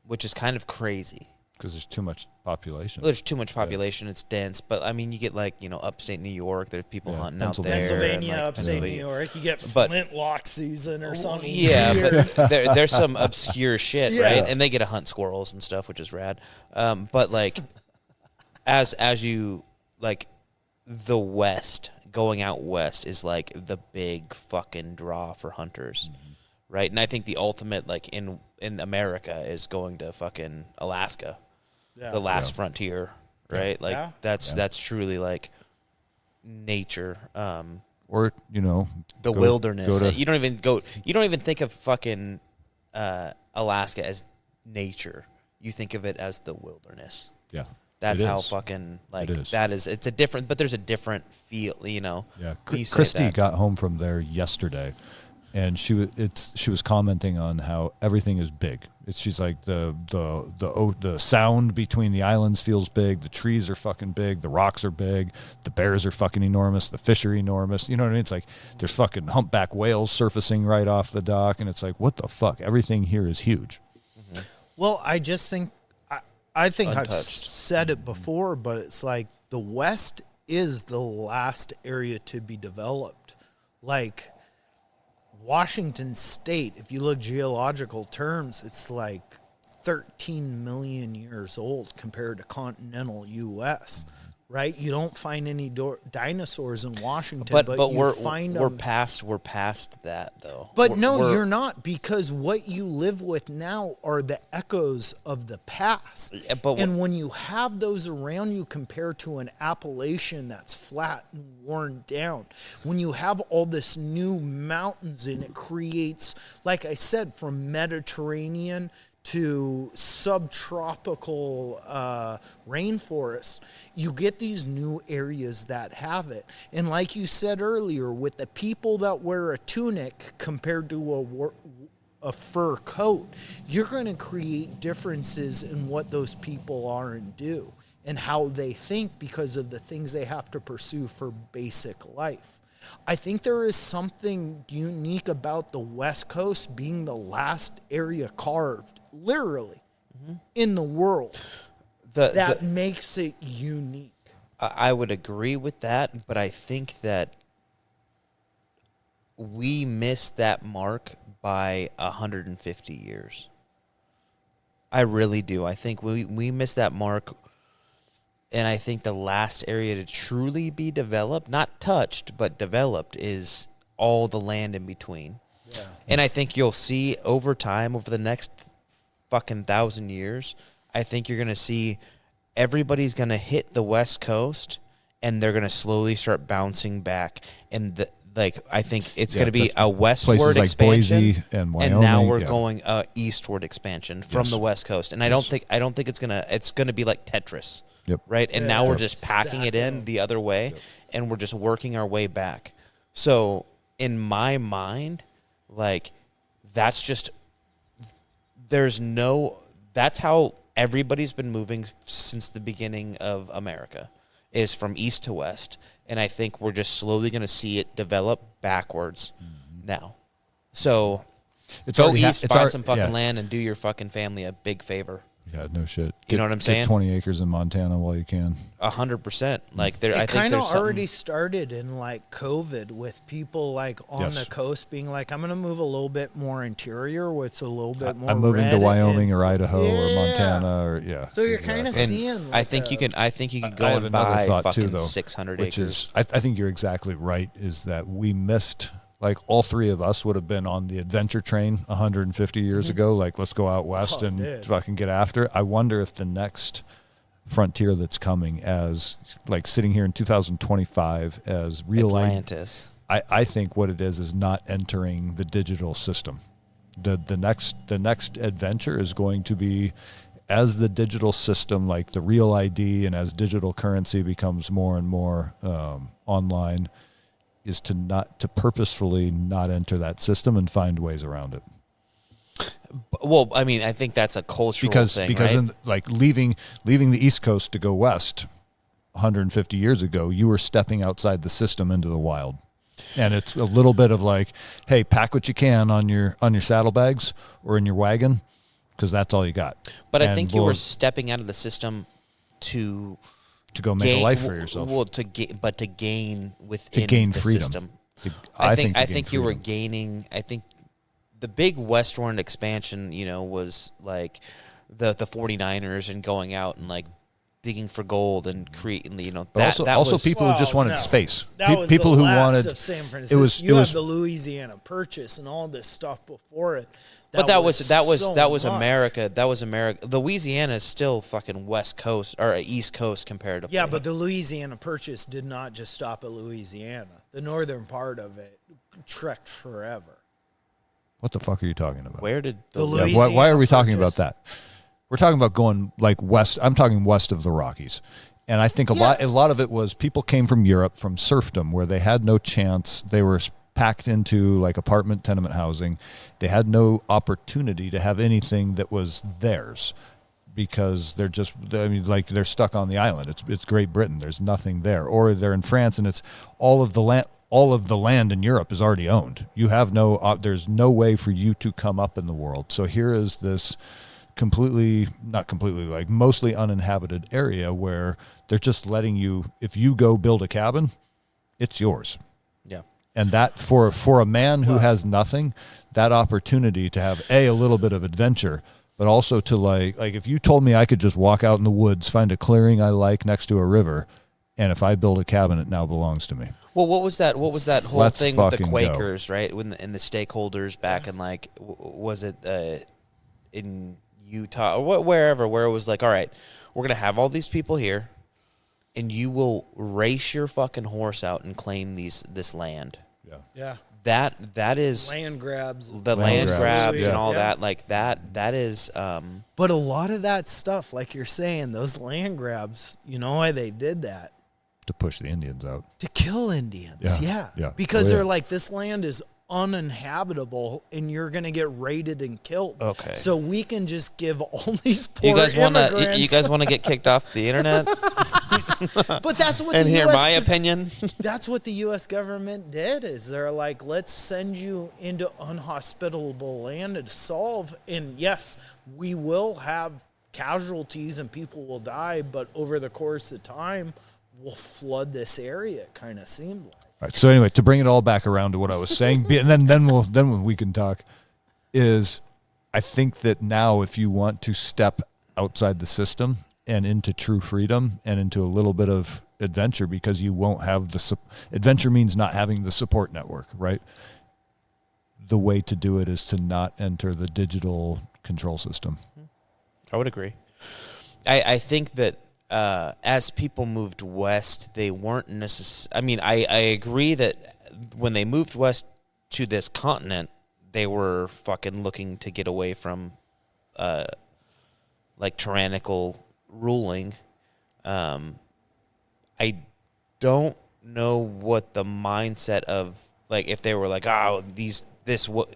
which is kind of crazy. because there's too much population. Well, there's too much population. It's dense. But, I mean, you get, like, upstate New York. There's people hunting out there. Pennsylvania, and, like, upstate New York. You get flintlock season or something. Yeah, but there's some obscure shit, Yeah. right? And they get to hunt squirrels and stuff, which is rad. But, like, as you, like, the West, going out west is, like, the big fucking draw for hunters, right? And I think the ultimate, like, in America is going to fucking Alaska. The last frontier, right? Like that's truly like nature. Or the wilderness. You don't even think of fucking Alaska as nature. You think of it as the wilderness. Yeah. That's how fucking like that is. It's a different, but there's a different feel. Yeah. Christy got home from there yesterday, and she was commenting on how everything is big. She's like the sound between the islands feels big. The trees are fucking big. The rocks are big. The bears are fucking enormous. The fish are enormous. You know what I mean? It's like there's fucking humpback whales surfacing right off the dock, and it's like, what the fuck? Everything here is huge. Mm-hmm. Well, I just think I think I've said it before, but it's like the West is the last area to be developed. Like Washington State, if you look geological terms, it's like 13 million years old compared to continental U.S., right? You don't find any dinosaurs in Washington, but we're past that though. But you're not, because what you live with now are the echoes of the past. And when you have those around you compared to an Appalachian that's flat and worn down, when you have all this new mountains and it creates, like I said, from Mediterranean to subtropical rainforest, you get these new areas that have it. And like you said earlier, with the people that wear a tunic compared to a fur coat, you're going to create differences in what those people are and do and how they think because of the things they have to pursue for basic life. I think there is something unique about the West Coast being the last area carved, literally, in the world that makes it unique. I would agree with that, but I think that we missed that mark by 150 years. I really do. I think we missed that mark. And I think the last area to truly be developed, not touched, but developed, is all the land in between. Yeah. And I think you'll see over time, over the next fucking 1,000 years, I think you're going to see everybody's going to hit the West Coast, and they're going to slowly start bouncing back. And I think it's going to be a westward like expansion, Boise and Wyoming, and now we're going eastward expansion from the West Coast. And I don't think it's going to be like Tetris. Yep. Right. And now we're just packing it in the other way, and we're just working our way back. So in my mind, like that's how everybody's been moving since the beginning of America, is from east to west. And I think we're just slowly going to see it develop backwards now. So go east, buy some fucking land, and do your fucking family a big favor. Yeah, no shit. You know what I'm saying? 20 acres in Montana while you can. 100%. Like it kind of already started in like COVID with people like on the coast being like, I'm going to move a little bit more interior, what's a little bit more. I'm moving to Wyoming or Idaho or Montana or So you're kind of seeing. Like I think you can go and buy fucking 600 acres. Which is, I think you're exactly right. Is that we missed. Like all three of us would have been on the adventure train 150 years ago. Like, let's go out west and fucking get after it. I wonder if the next frontier that's coming, as like sitting here in 2025 as real Atlantis. I think what it is not entering the digital system. The next adventure is going to be as the digital system, like the real ID, and as digital currency becomes more and more online, is to purposefully not enter that system and find ways around it. Well, I mean, I think that's a cultural thing, because right? leaving the East Coast to go west 150 years ago, you were stepping outside the system into the wild. And it's a little bit of like, hey, pack what you can on your saddlebags or in your wagon, because that's all you got. But I And think you were stepping out of the system to go make a life for yourself. Well, to gain within to gain the freedom. system. I think you were gaining. I think the big westward expansion, was like the 49ers and going out and like digging for gold and creating, But also people who just wanted space. People who wanted of San Francisco. You have the Louisiana Purchase and all this stuff before it. That was so America. That was America. Louisiana is still fucking West Coast or East Coast comparatively. Yeah, but the Louisiana Purchase did not just stop at Louisiana. The northern part of it trekked forever. What the fuck are you talking about? Where did the Louisiana why are we talking Purchase? about that? We're talking about going like west. I'm talking west of the Rockies. And I think a lot of it was people came from Europe, from serfdom, where they had no chance. They were packed into like apartment tenement housing. They had no opportunity to have anything that was theirs because they're they're stuck on the island. It's Great Britain. There's nothing there. Or they're in France and it's all of the land in Europe is already owned. You have there's no way for you to come up in the world. So here is this mostly uninhabited area where they're just letting you, if you go build a cabin, it's yours. Yeah. And that for a man who has nothing, that opportunity to have a little bit of adventure, but also to like if you told me I could just walk out in the woods, find a clearing I like next to a river, and if I build a cabin, it now belongs to me. Well, what was that whole Let's thing with the fucking Quakers, right? And the stakeholders back in like, was it in Utah or where it was like, all right, we're going to have all these people here and you will race your fucking horse out and claim this land. Yeah. That is land grabs. The land grabs and all Yeah. that. Like that is But a lot of that stuff, like you're saying, those land grabs, you know why they did that? To push the Indians out. To kill Indians. Yeah. Because they're like, this land is uninhabitable and you're going to get raided and killed. Okay. So we can just give all these poor you guys immigrants. you guys want to get kicked off the internet But that's what and the hear US my opinion? That's what the U.S. government did, is they're like, let's send you into unhospitable land to solve. And yes, we will have casualties and people will die, but over the course of time, we'll flood this area, it kind of seemed like. All right. So anyway, to bring it all back around to what I was saying, and then we can talk, is I think that now if you want to step outside the system and into true freedom and into a little bit of adventure, because you won't have adventure means not having the support network, right? The way to do it is to not enter the digital control system. I would agree. I think that as people moved west, they weren't necessarily. I mean, I agree that when they moved west to this continent, they were fucking looking to get away from like tyrannical ruling. I don't know what the mindset of, like, if they were like, oh, this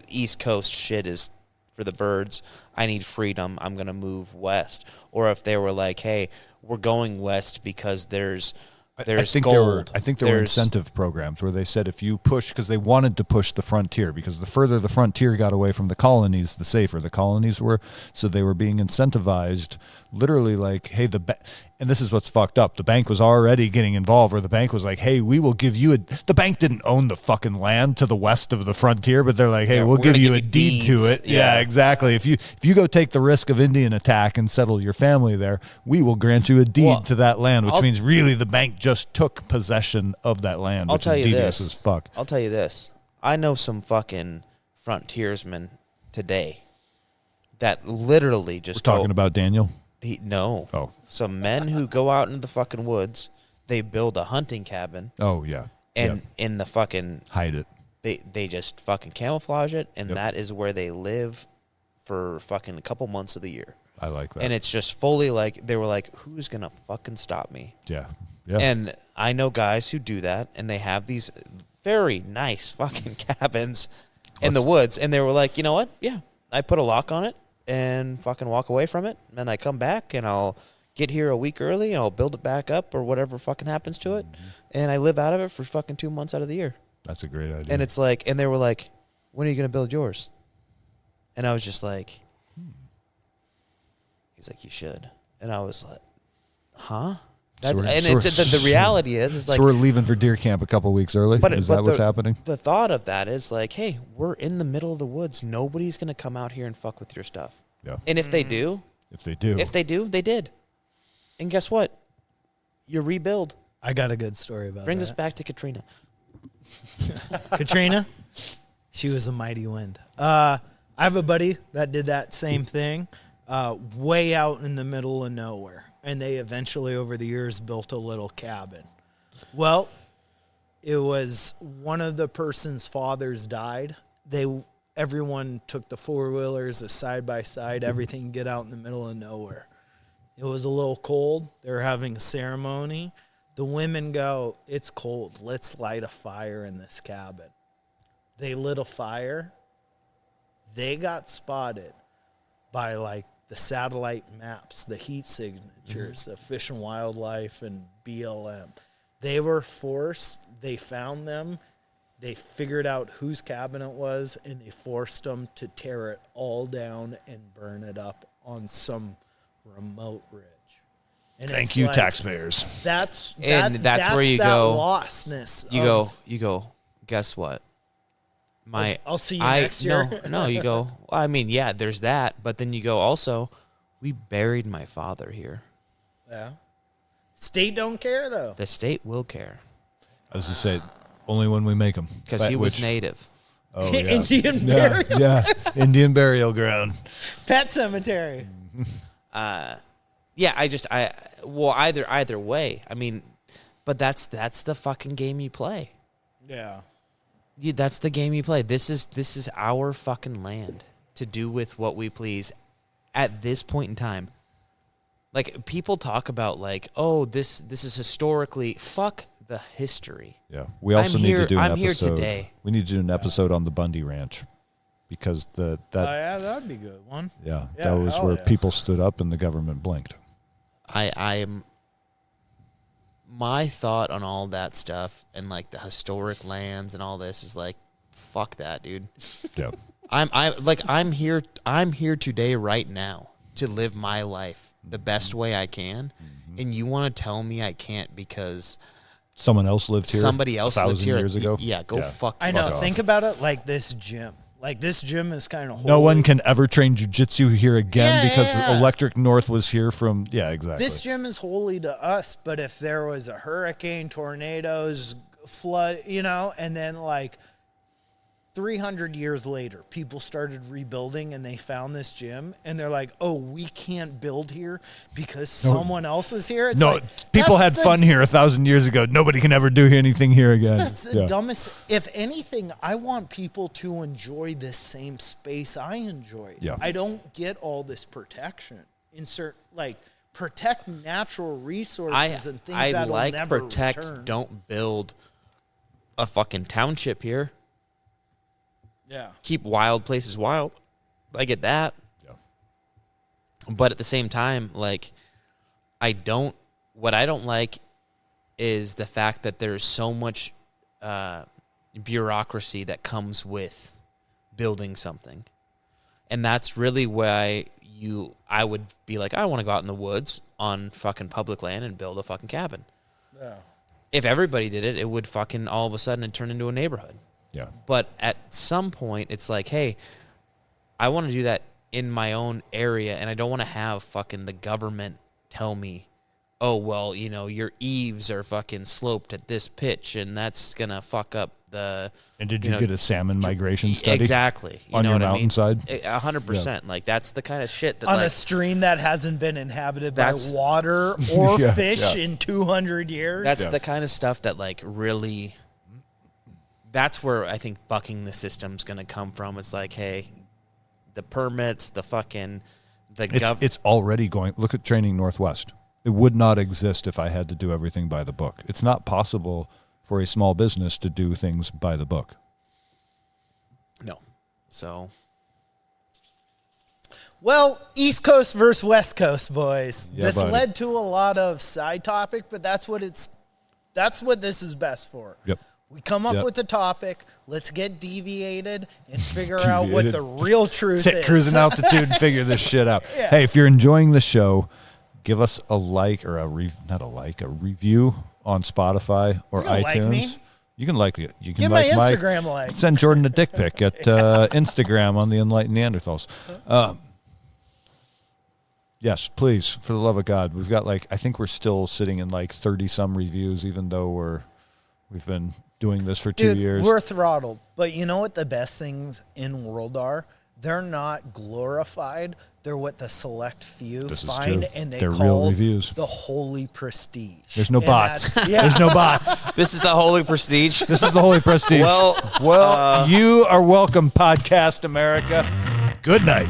East Coast shit is for the birds, I need freedom, I'm going to move west. Or if they were like, hey, we're going west because there's gold. I think there were incentive programs where they said if you push, because they wanted to push the frontier, because the further the frontier got away from the colonies, the safer the colonies were. So they were being incentivized, literally like, hey, and this is what's fucked up. The bank was already getting involved, where the bank was like, hey, we will give you the bank didn't own the fucking land to the west of the frontier, but they're like, hey, we'll give you a deed to it. Yeah, exactly. If you go take the risk of Indian attack and settle your family there, we will grant you a deed to that land, which means really the bank just took possession of that land, which is devious as fuck. I'll tell you this. I know some fucking frontiersmen today that literally just We're talking about Daniel? No. Oh. Some men who go out into the fucking woods, they build a hunting cabin. Oh, yeah. And in the fucking... hide it. They just fucking camouflage it, and that is where they live for fucking a couple months of the year. I like that. And it's just fully like, they were like, who's going to fucking stop me? Yeah. And I know guys who do that, and they have these very nice fucking cabins in the woods, and they were like, you know what? Yeah, I put a lock on it and fucking walk away from it, and then I come back, and I'll get here a week early, and I'll build it back up or whatever fucking happens to it, and I live out of it for fucking 2 months out of the year. That's a great idea. And it's like, and they were like, when are you going to build yours? And I was just like, He's like, you should. And I was like, huh? The reality is like, so we're leaving for deer camp a couple weeks early. Is that what's happening? The thought of that is like, hey, we're in the middle of the woods. Nobody's gonna come out here and fuck with your stuff. Yeah. And if they do, they did. And guess what? You rebuild. I got a good story about Brings that. us back to Katrina. Katrina, she was a mighty wind. I have a buddy that did that same thing, way out in the middle of nowhere. And they eventually, over the years, built a little cabin. Well, it was one of the person's fathers died. Everyone took the four-wheelers, a side-by-side, everything, get out in the middle of nowhere. It was a little cold. They were having a ceremony. The women go, it's cold. Let's light a fire in this cabin. They lit a fire. They got spotted by, like, the satellite maps, the heat signatures, the Fish and Wildlife and BLM. They were forced. They found them. They figured out whose cabin it was, and they forced them to tear it all down and burn it up on some remote ridge. And Thank you, like, taxpayers. That's where you go. Lostness. You go. Guess what? I'll see you next year. No, you go. Well, I mean, yeah, there's that, but then you go. Also, we buried my father here. Yeah. State don't care though. The state will care. I was to say, only when we make them, because he was native. Oh, yeah. Indian burial. Yeah, Indian burial ground. Pet cemetery. Yeah, either way. I mean, but that's the fucking game you play. Yeah. That's the game you play. This is our fucking land to do with what we please at this point in time. Like, people talk about, like, oh, this is historically. Fuck the history. Yeah. We also need to do an episode. I'm here today. We need to do an episode on the Bundy Ranch, because that'd be a good one. Yeah, that was where people stood up and the government blinked. My thought on all that stuff and, like, the historic lands and all this is like, fuck that, dude. Yeah. I'm here today right now to live my life the best way I can. Mm-hmm. And you want to tell me I can't because someone else lived here? Somebody else lived here 1,000 years ago? Yeah, fuck. I know. Fuck think off. about it like this gym. Like, this gym is kind of no one can ever train jiu-jitsu here again because Electric North was here from, exactly. This gym is holy to us, but if there was a hurricane, tornadoes, flood, and then, like, 300 years later, people started rebuilding and they found this gym and they're like, oh, we can't build here because someone else was here. It's like, people had fun here 1,000 years ago. Nobody can ever do anything here again. That's the dumbest. If anything, I want people to enjoy this same space I enjoy. Yeah. I don't get all this protection. Protect natural resources and things that'll never return. Don't build a fucking township here. Yeah. Keep wild places wild. I get that. Yeah. But at the same time, like, what I don't like is the fact that there's so much bureaucracy that comes with building something. And that's really why I would be like, I want to go out in the woods on fucking public land and build a fucking cabin. Yeah. If everybody did it, it would fucking all of a sudden it turn into a neighborhood. Yeah. But at some point, it's like, hey, I want to do that in my own area, and I don't want to have fucking the government tell me, oh, well, your eaves are fucking sloped at this pitch, and that's going to fuck up the... And did you get a salmon migration study? Exactly. On your mountainside? 100%. Yeah. Like, that's the kind of shit that... On a stream that hasn't been inhabited by water or fish in 200 years? That's the kind of stuff that, like, really... That's where I think bucking the system's going to come from. It's like, hey, the permits, the fucking... It's already going... Look at Training Northwest. It would not exist if I had to do everything by the book. It's not possible for a small business to do things by the book. No. So... Well, East Coast versus West Coast, boys. Yeah, this buddy. led to a lot of side topic, but that's what this is best for. Yep. We come up Yep. with the topic. Let's get deviated and figure out what the real truth Hit is. cruising altitude and figure this shit out. Yeah. Hey, if you're enjoying the show, give us a like or a review on Spotify or You can iTunes. like me. You can like it. You can Give like my Instagram a like. Send Jordan a dick pic at Instagram on the Enlightened Neanderthals. Yes, please, for the love of God. We've got I think we're still sitting in 30 some reviews, even though we've been doing this for 2 years. We're throttled. But you know what the best things in world are? They're not glorified. They're what the select few This is find, true. and they They're call real reviews. the holy prestige. There's no And bots. yeah. There's no bots. This is the holy prestige. This is the holy prestige. Well, you are welcome, Podcast America. Good night.